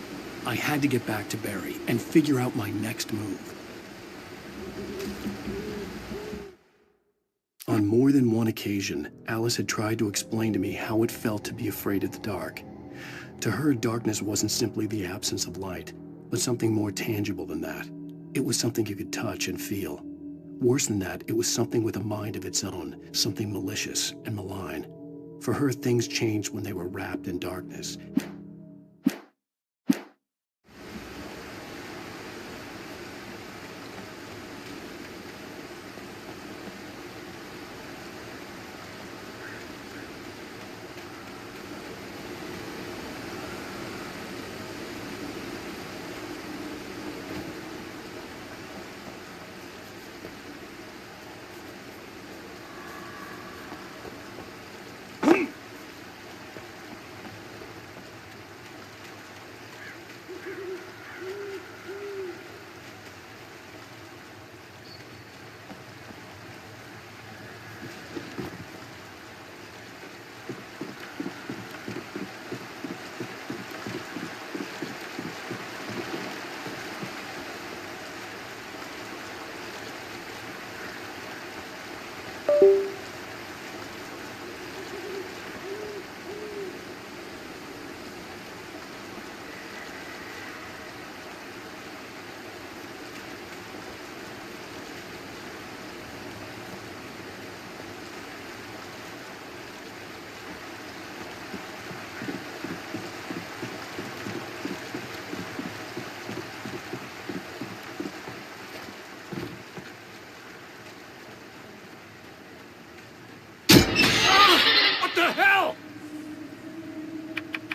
I had to get back to Barry and figure out my next move. On more than one occasion, Alice had tried to explain to me how it felt to be afraid of the dark. To her, darkness wasn't simply the absence of light, but something more tangible than that. It was something you could touch and feel. Worse than that, it was something with a mind of its own, something malicious and malign. For her, things changed when they were wrapped in darkness.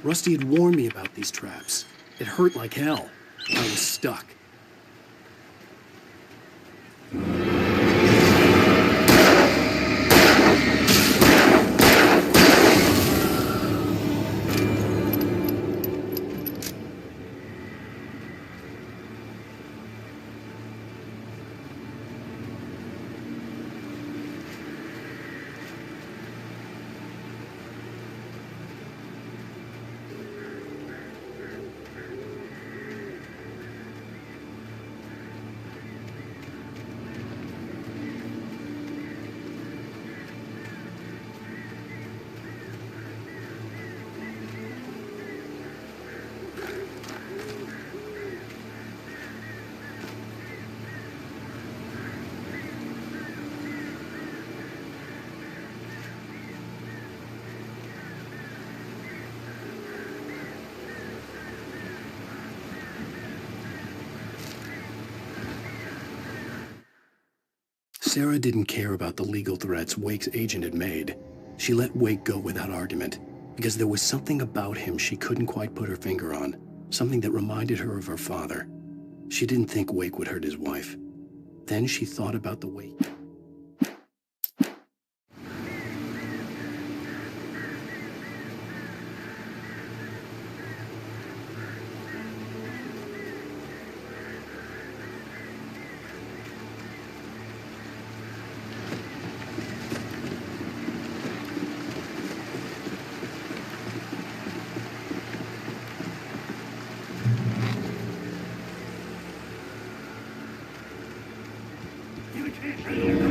Rusty had warned me about these traps. It hurt like hell. I was stuck. Sarah didn't care about the legal threats Wake's agent had made. She let Wake go without argument, because there was something about him she couldn't quite put her finger on, something that reminded her of her father. She didn't think Wake would hurt his wife. Then she thought about the Wake. You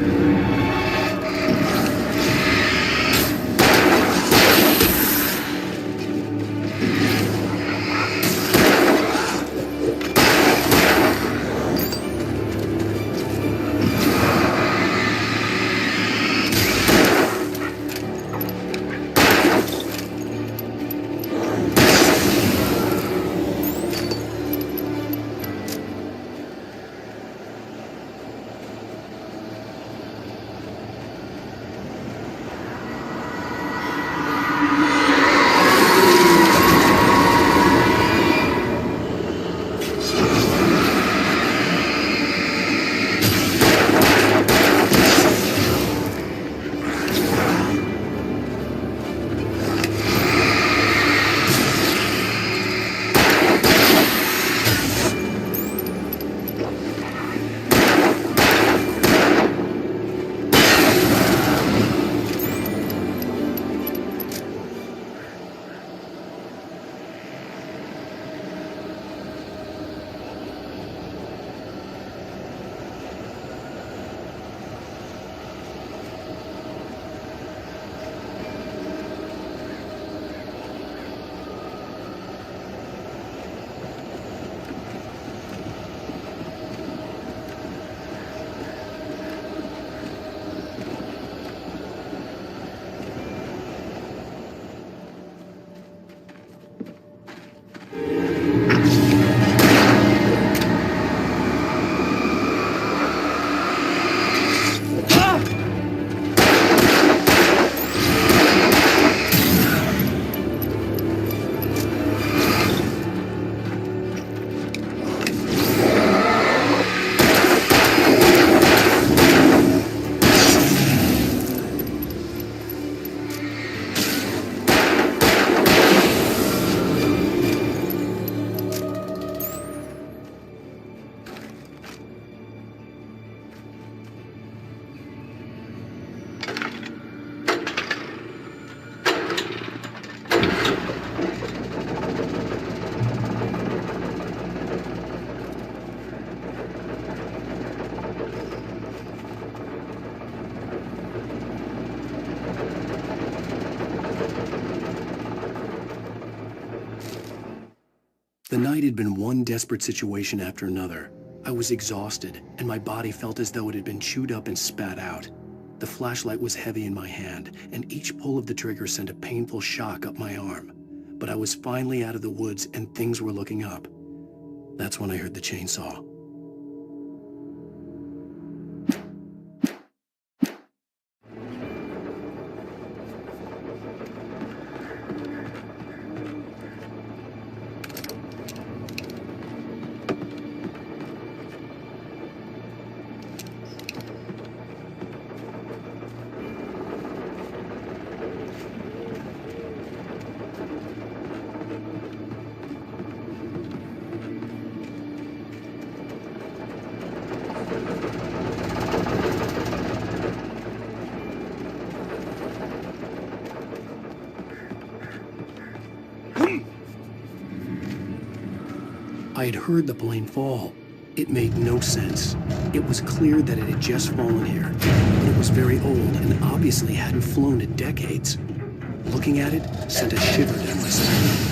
The night had been one desperate situation after another. I was exhausted, and my body felt as though it had been chewed up and spat out. The flashlight was heavy in my hand, and each pull of the trigger sent a painful shock up my arm. But I was finally out of the woods, and things were looking up. That's when I heard the chainsaw. I had heard the plane fall. It made no sense. It was clear that it had just fallen here, but it was very old and obviously hadn't flown in decades. Looking at it sent a shiver down my spine.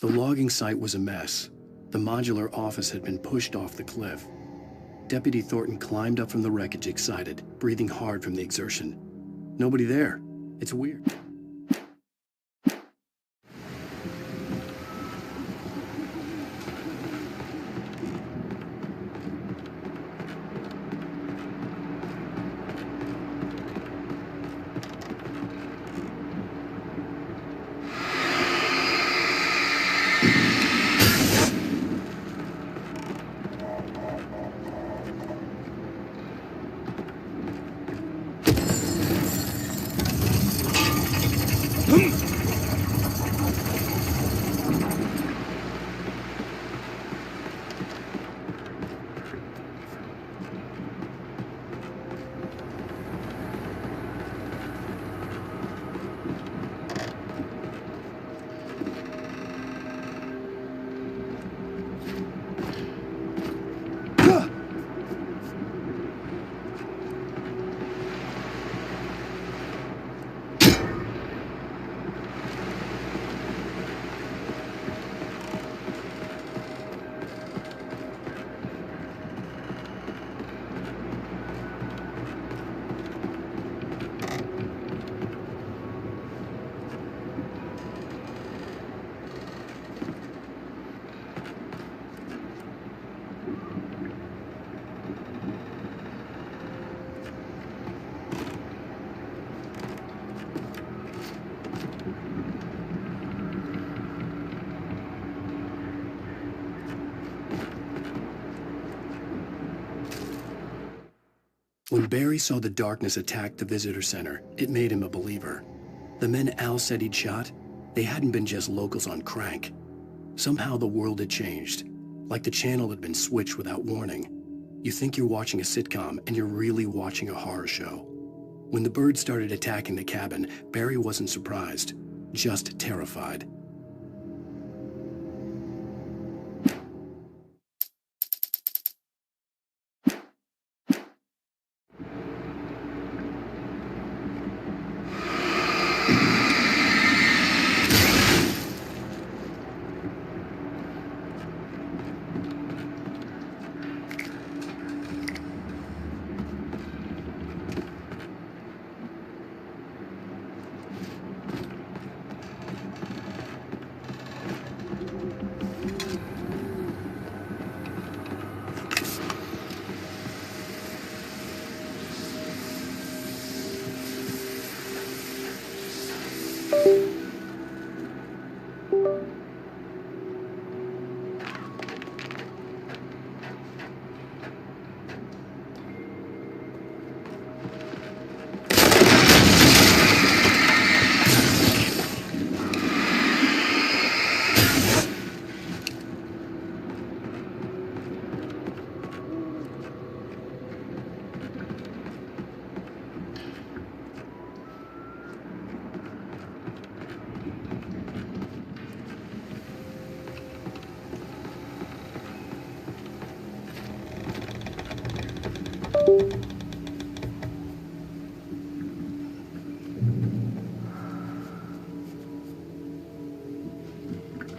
The logging site was a mess. The modular office had been pushed off the cliff. Deputy Thornton climbed up from the wreckage excited, breathing hard from the exertion. Nobody there. It's weird. When Barry saw the darkness attack the visitor center, it made him a believer. The men Al said he'd shot, they hadn't been just locals on crank. Somehow the world had changed, like the channel had been switched without warning. You think you're watching a sitcom, and you're really watching a horror show. When the birds started attacking the cabin, Barry wasn't surprised, just terrified.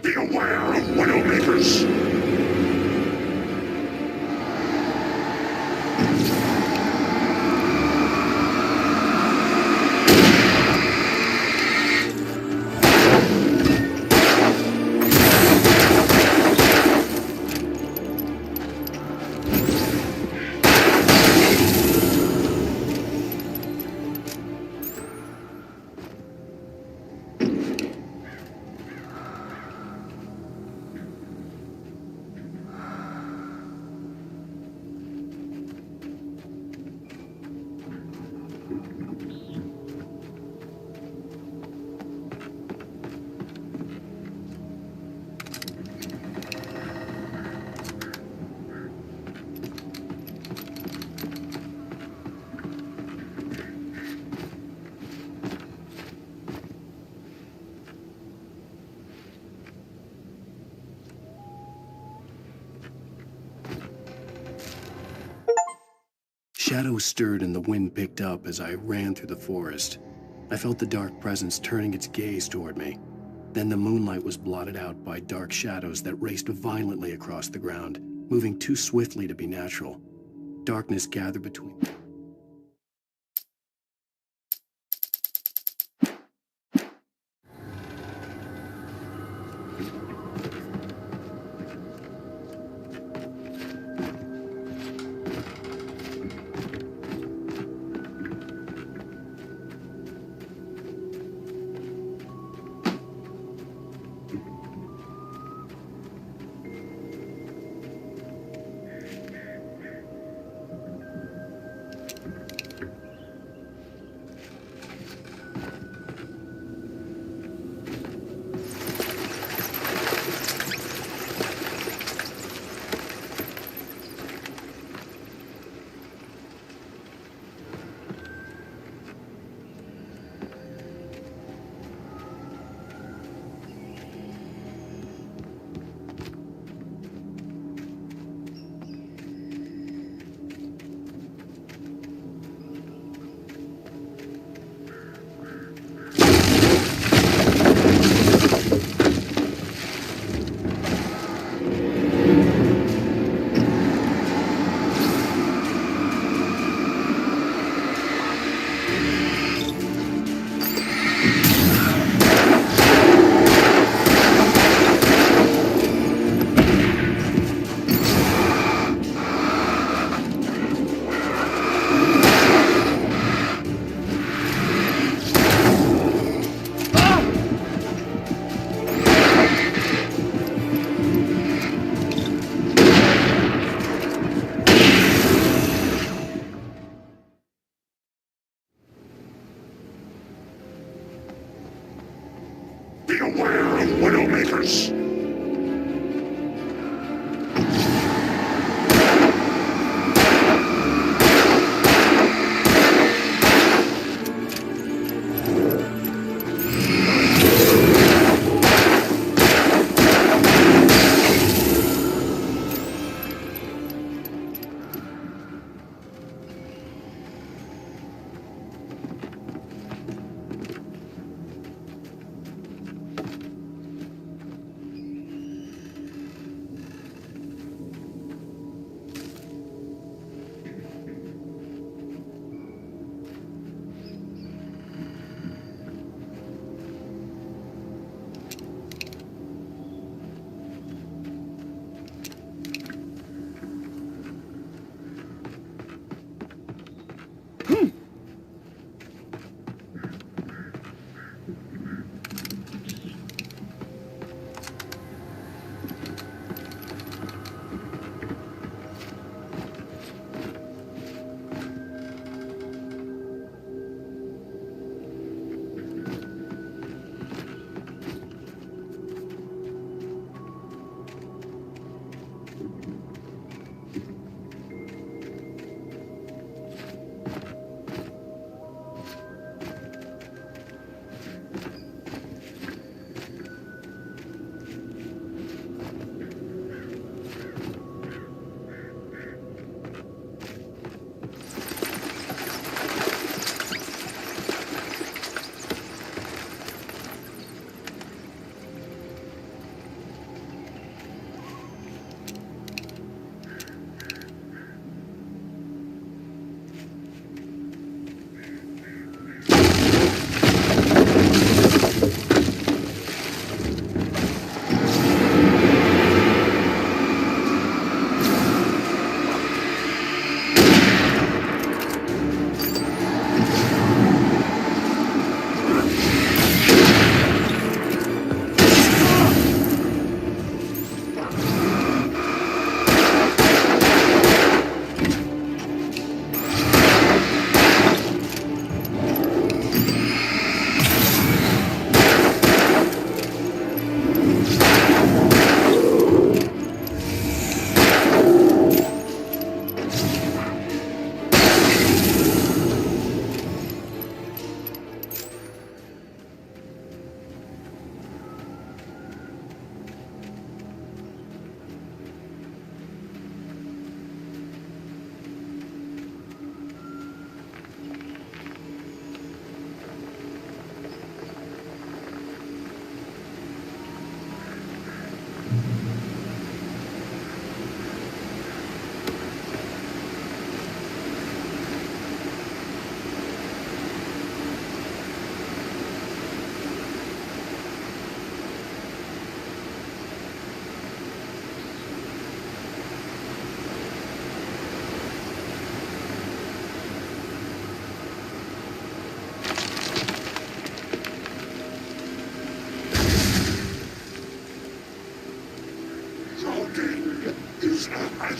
Beware of Widowmakers! Shadows stirred and the wind picked up as I ran through the forest. I felt the dark presence turning its gaze toward me. Then the moonlight was blotted out by dark shadows that raced violently across the ground, moving too swiftly to be natural. Darkness gathered between. Beware of Widowmakers!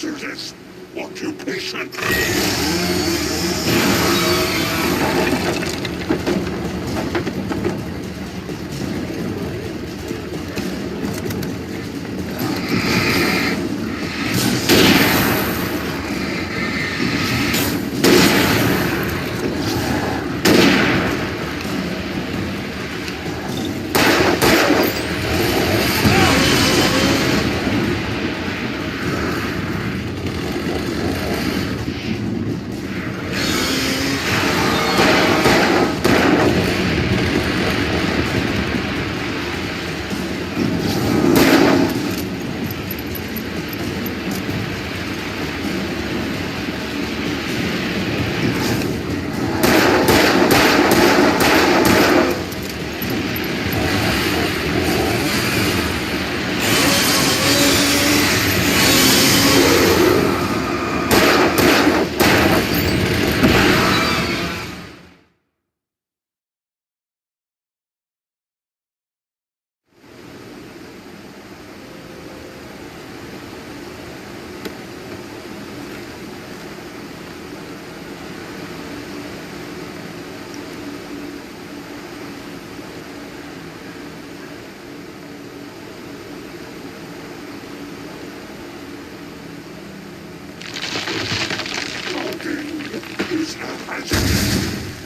answer this. Occupation.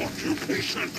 Occupation.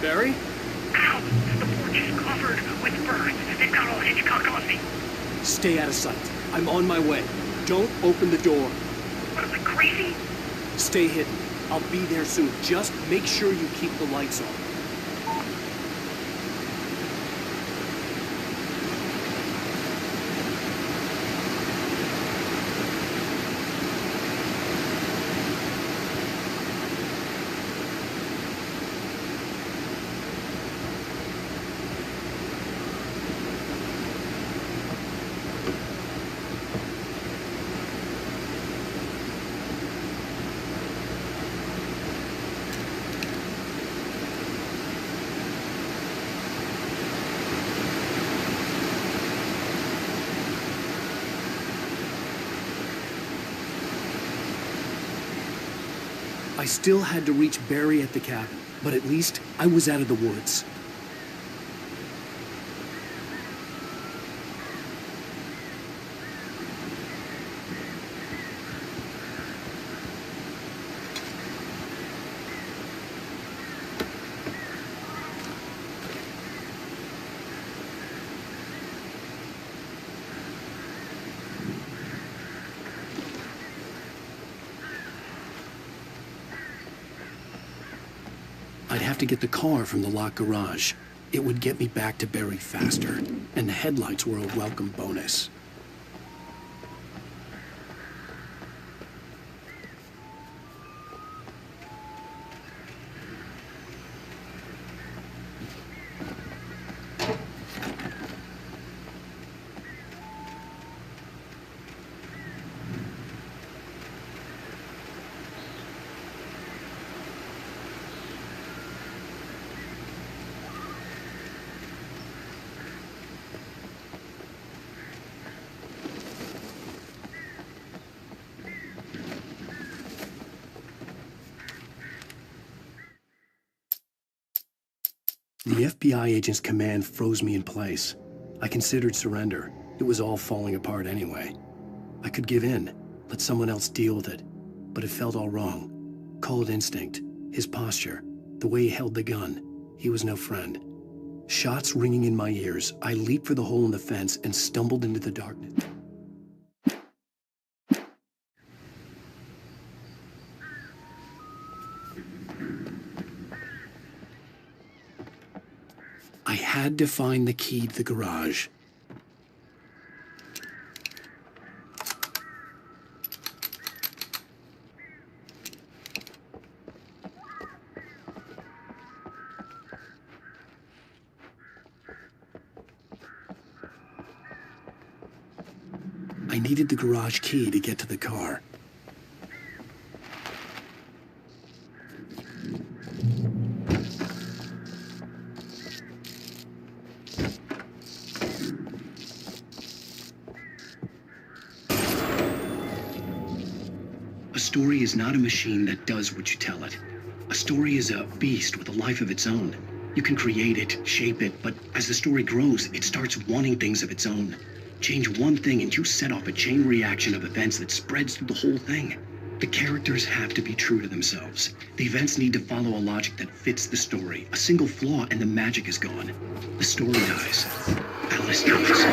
Barry? Ow! The porch is covered with burns. They've got all Hitchcock on me. Stay out of sight. I'm on my way. Don't open the door. What, am I crazy? Stay hidden. I'll be there soon. Just make sure you keep the lights on. I still had to reach Barry at the cabin, but at least I was out of the woods. I'd have to get the car from the locked garage. It would get me back to Barry faster, and the headlights were a welcome bonus. The FBI agent's command froze me in place. I considered surrender. It was all falling apart anyway. I could give in, let someone else deal with it, but it felt all wrong. Call it instinct, his posture, the way he held the gun. He was no friend. Shots ringing in my ears, I leaped for the hole in the fence and stumbled into the darkness. I had to find the key to the garage. I needed the garage key to get to the car. A story is not a machine that does what you tell it. A story is a beast with a life of its own. You can create it, shape it, but as the story grows, it starts wanting things of its own. Change one thing and you set off a chain reaction of events that spreads through the whole thing. The characters have to be true to themselves. The events need to follow a logic that fits the story. A single flaw and the magic is gone. The story dies. Alice dies.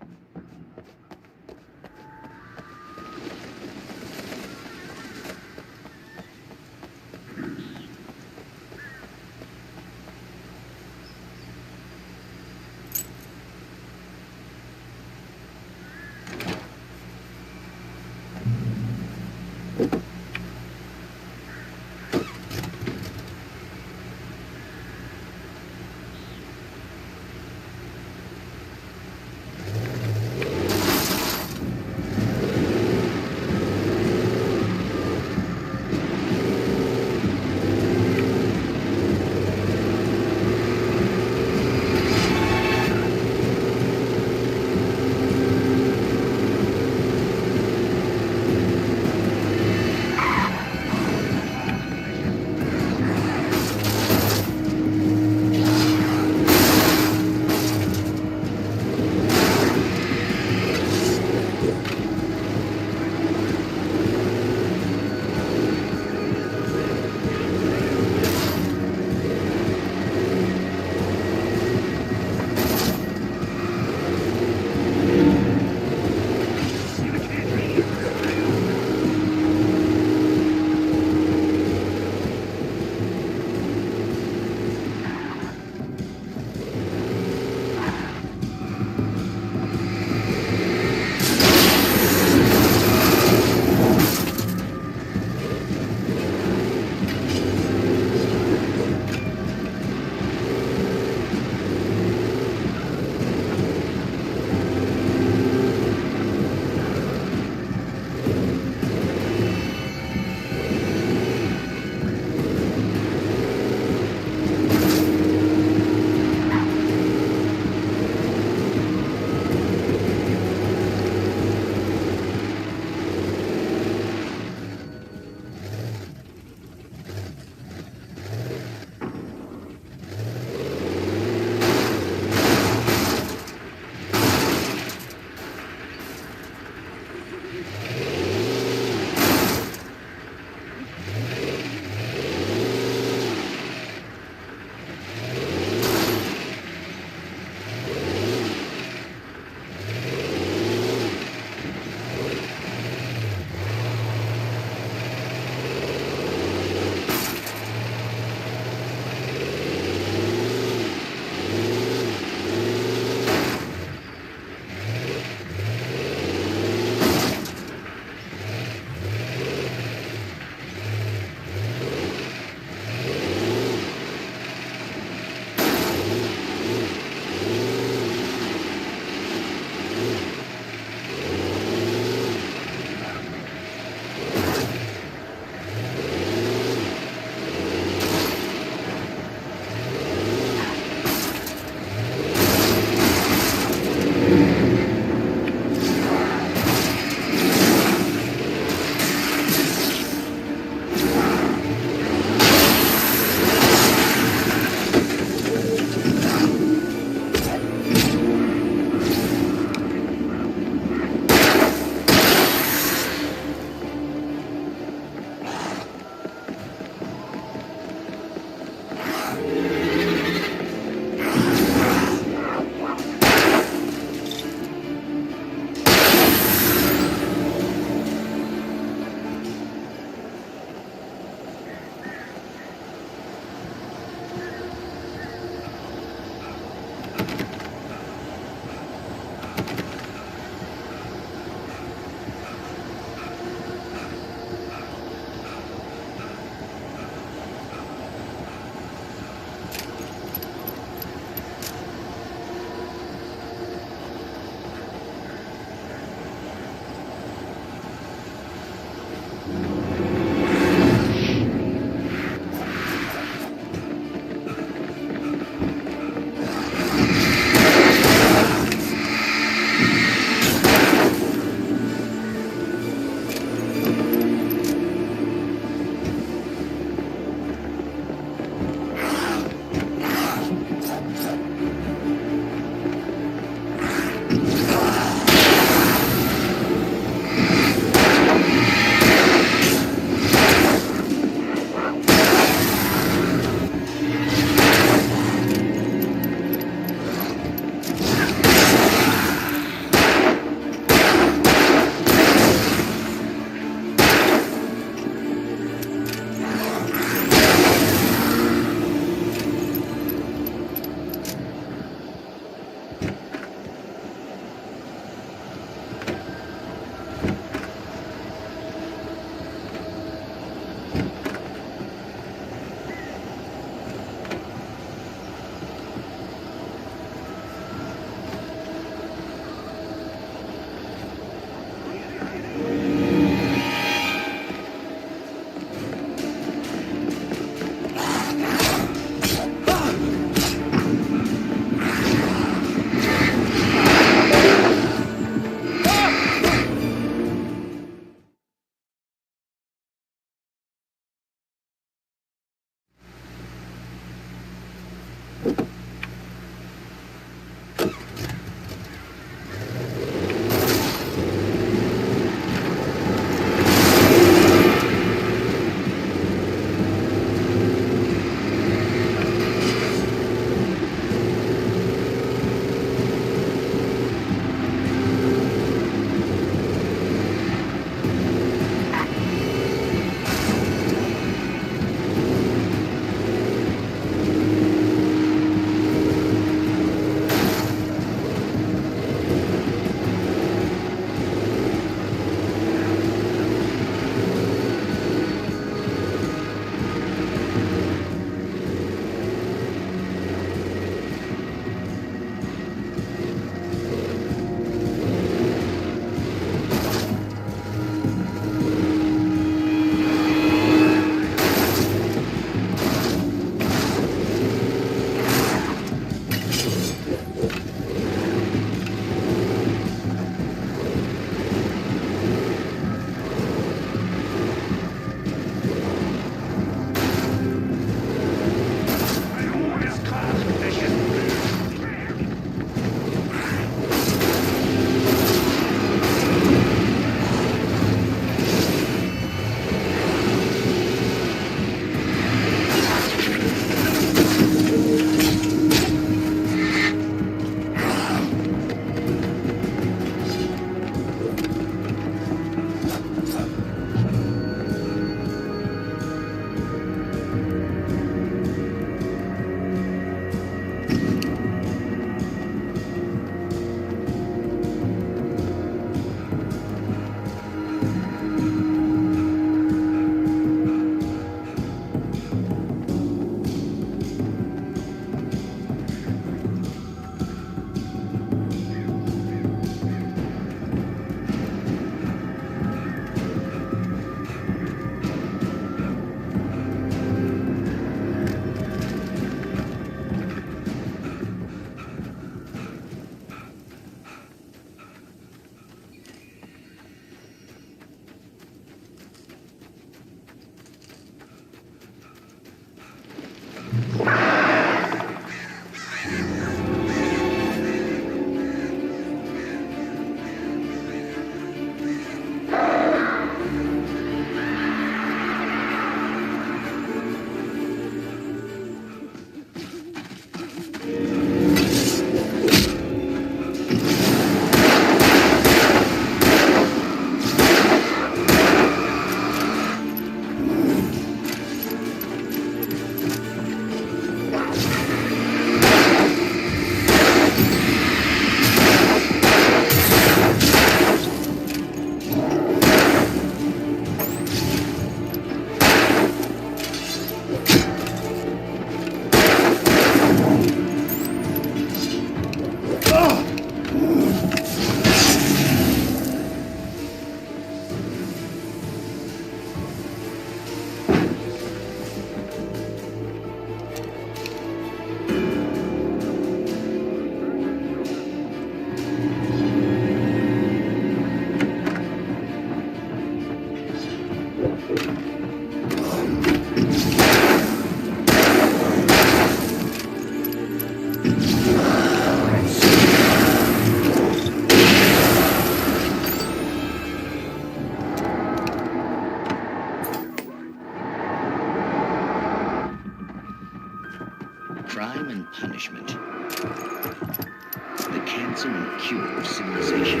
The cancer and cure of civilization.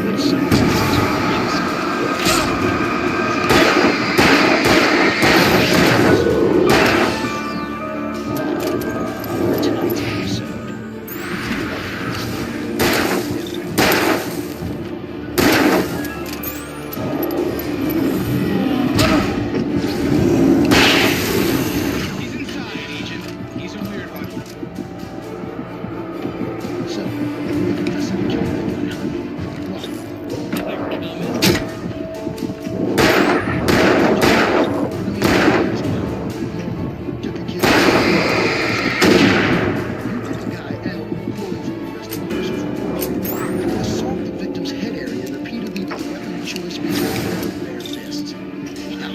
But sometimes tonight's episode. He's inside, Agent. He's a weird one. So, you're looking for some job again, huh? Well, they're coming. Took a kid. You took the guy and clothes and the rest of the person's assault the victim's head area repeatedly with a weapon of choice being with bare fists. Wow.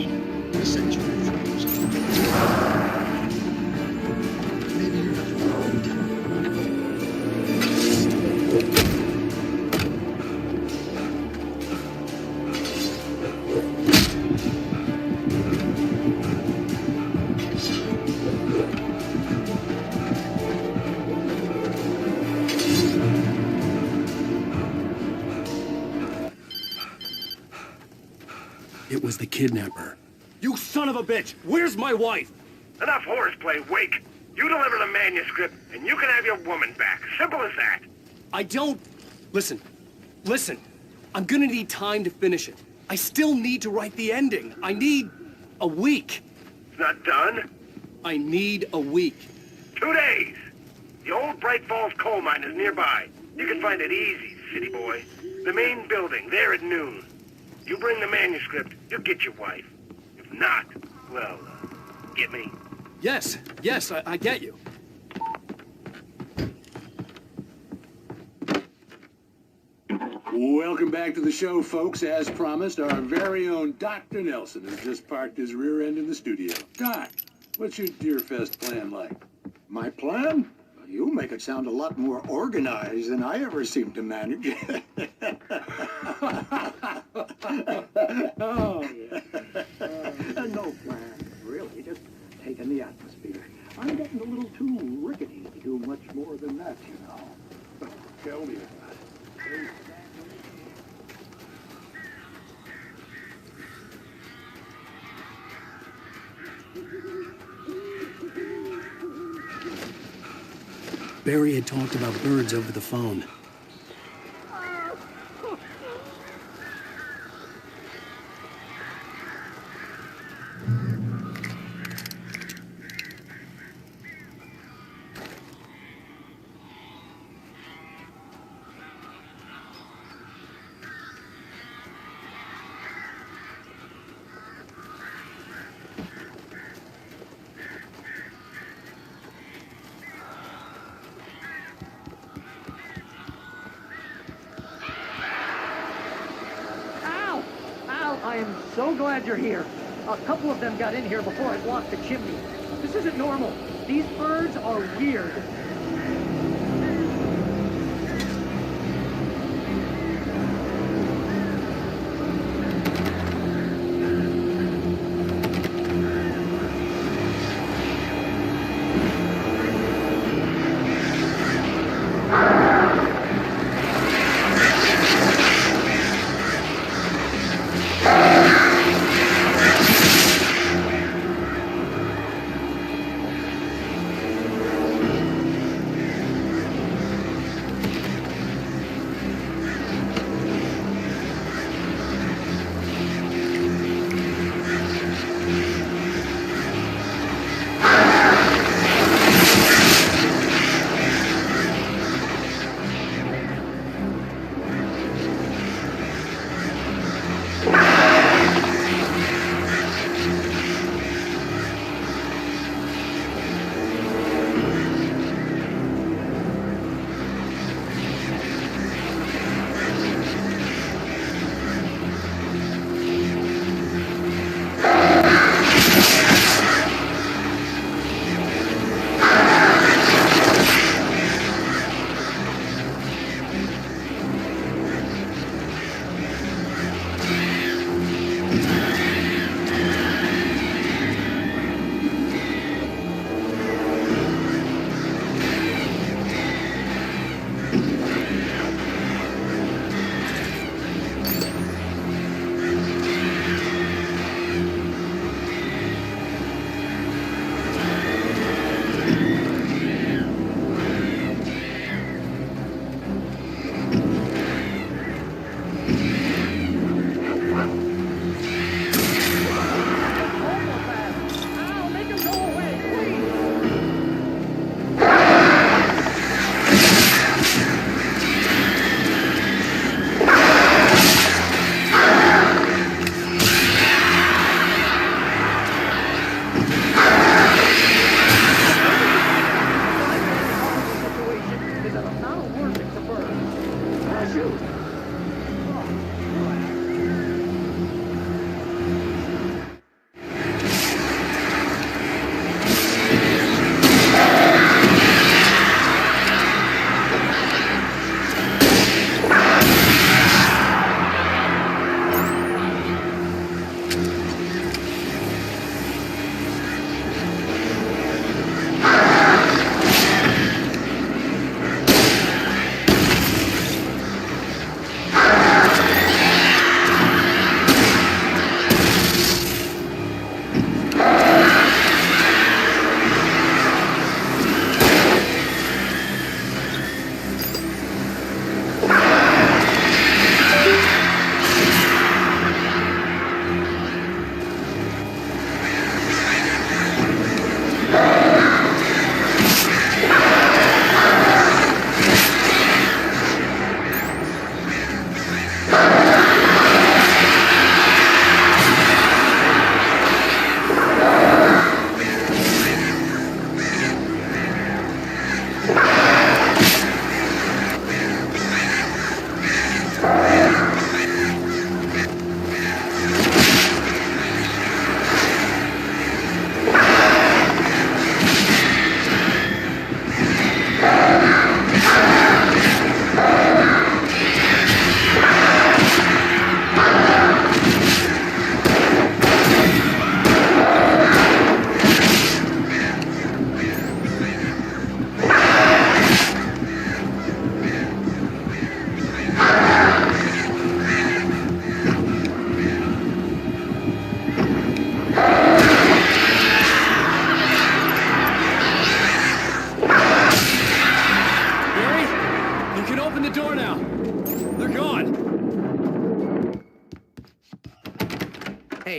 This sentence really froze. Maybe you're not wrong. It was the kidnapper. You son of a bitch! Where's my wife? Enough horseplay, Wake. You deliver the manuscript, and you can have your woman back. Simple as that. I don't... Listen. I'm gonna need time to finish it. I still need to write the ending. I need a week. It's not done. I need a week. 2 days. The old Bright Falls coal mine is nearby. You can find it easy, city boy. The main building, there at noon. You bring the manuscript, you'll get your wife. If not, well, get me. Yes, I get you. Welcome back to the show, folks. As promised, our very own Dr. Nelson has just parked his rear end in the studio. Doc, what's your Deerfest plan like? My plan? You make it sound a lot more organized than I ever seem to manage. Oh, No plan, really. Just taking the atmosphere. I'm getting a little too rickety to do much more than that, you know. tell me about it. Barry had talked about birds over the phone. I am so glad you're here. A couple of them got in here before I blocked the chimney. This isn't normal. These birds are weird.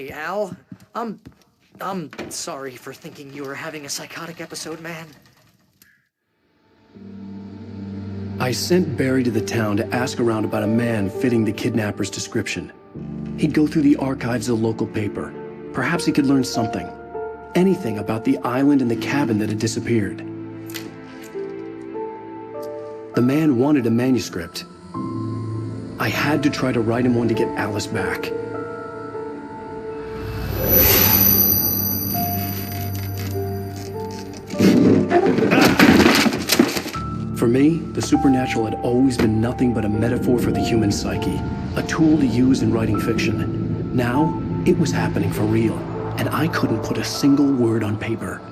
Hey, Al. I'm sorry for thinking you were having a psychotic episode, man. I sent Barry to the town to ask around about a man fitting the kidnapper's description. He'd go through the archives of the local paper. Perhaps he could learn something. Anything about the island and the cabin that had disappeared. The man wanted a manuscript. I had to try to write him one to get Alice back. For me, the supernatural had always been nothing but a metaphor for the human psyche, a tool to use in writing fiction. Now, it was happening for real, and I couldn't put a single word on paper.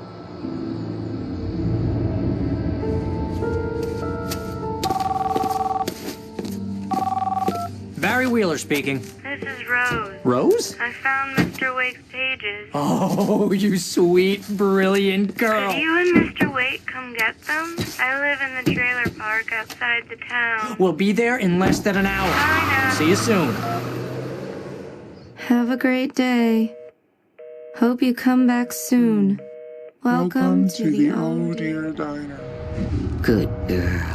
Barry Wheeler speaking. This is Rose. Rose? I found Mr. Wake's pages. Oh, you sweet, brilliant girl. Could you and Mr. Wake come get them? I live in the trailer park outside the town. We'll be there in less than an hour. Bye now. See you soon. Have a great day. Hope you come back soon. Welcome to the Oh Dear Diner. Good girl.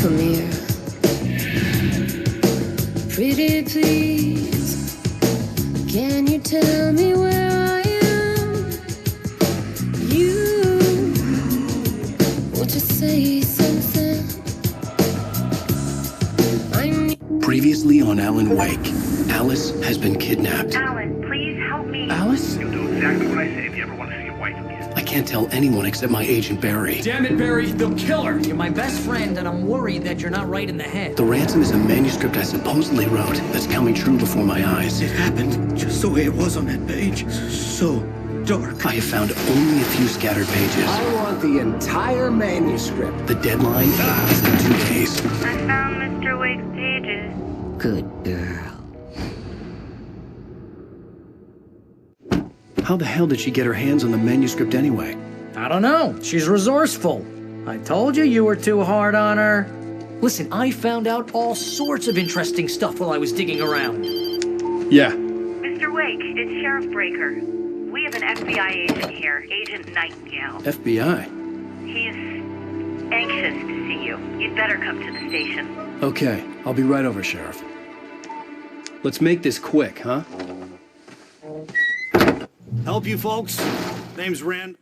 Come here. Pretty please, can you tell me where I am? You, won't you say something? Previously on Alan Wake, Alice has been kidnapped. Alan, please help me. Alice? You'll do exactly what I say if you ever want to see your wife again. I can't tell anyone except my agent Barry. Damn it, Barry, they'll kill her. You're my best friend, and I'm worried that you're not right in the head. The ransom is a manuscript I supposedly wrote that's coming true before my eyes. It happened just the way it was on that page. So dark. I have found only a few scattered pages. I want the entire manuscript. The deadline is in 2 days. I found Mr. Wake's pages. Good girl. How the hell did she get her hands on the manuscript anyway? I don't know. She's resourceful. I told you you were too hard on her. Listen, I found out all sorts of interesting stuff while I was digging around. Yeah. Mr. Wake, it's Sheriff Breaker. We have an FBI agent here, Agent Nightingale. FBI? He's anxious to see you. You'd better come to the station. Okay, I'll be right over, Sheriff. Let's make this quick, huh? Help you folks? Name's Rand.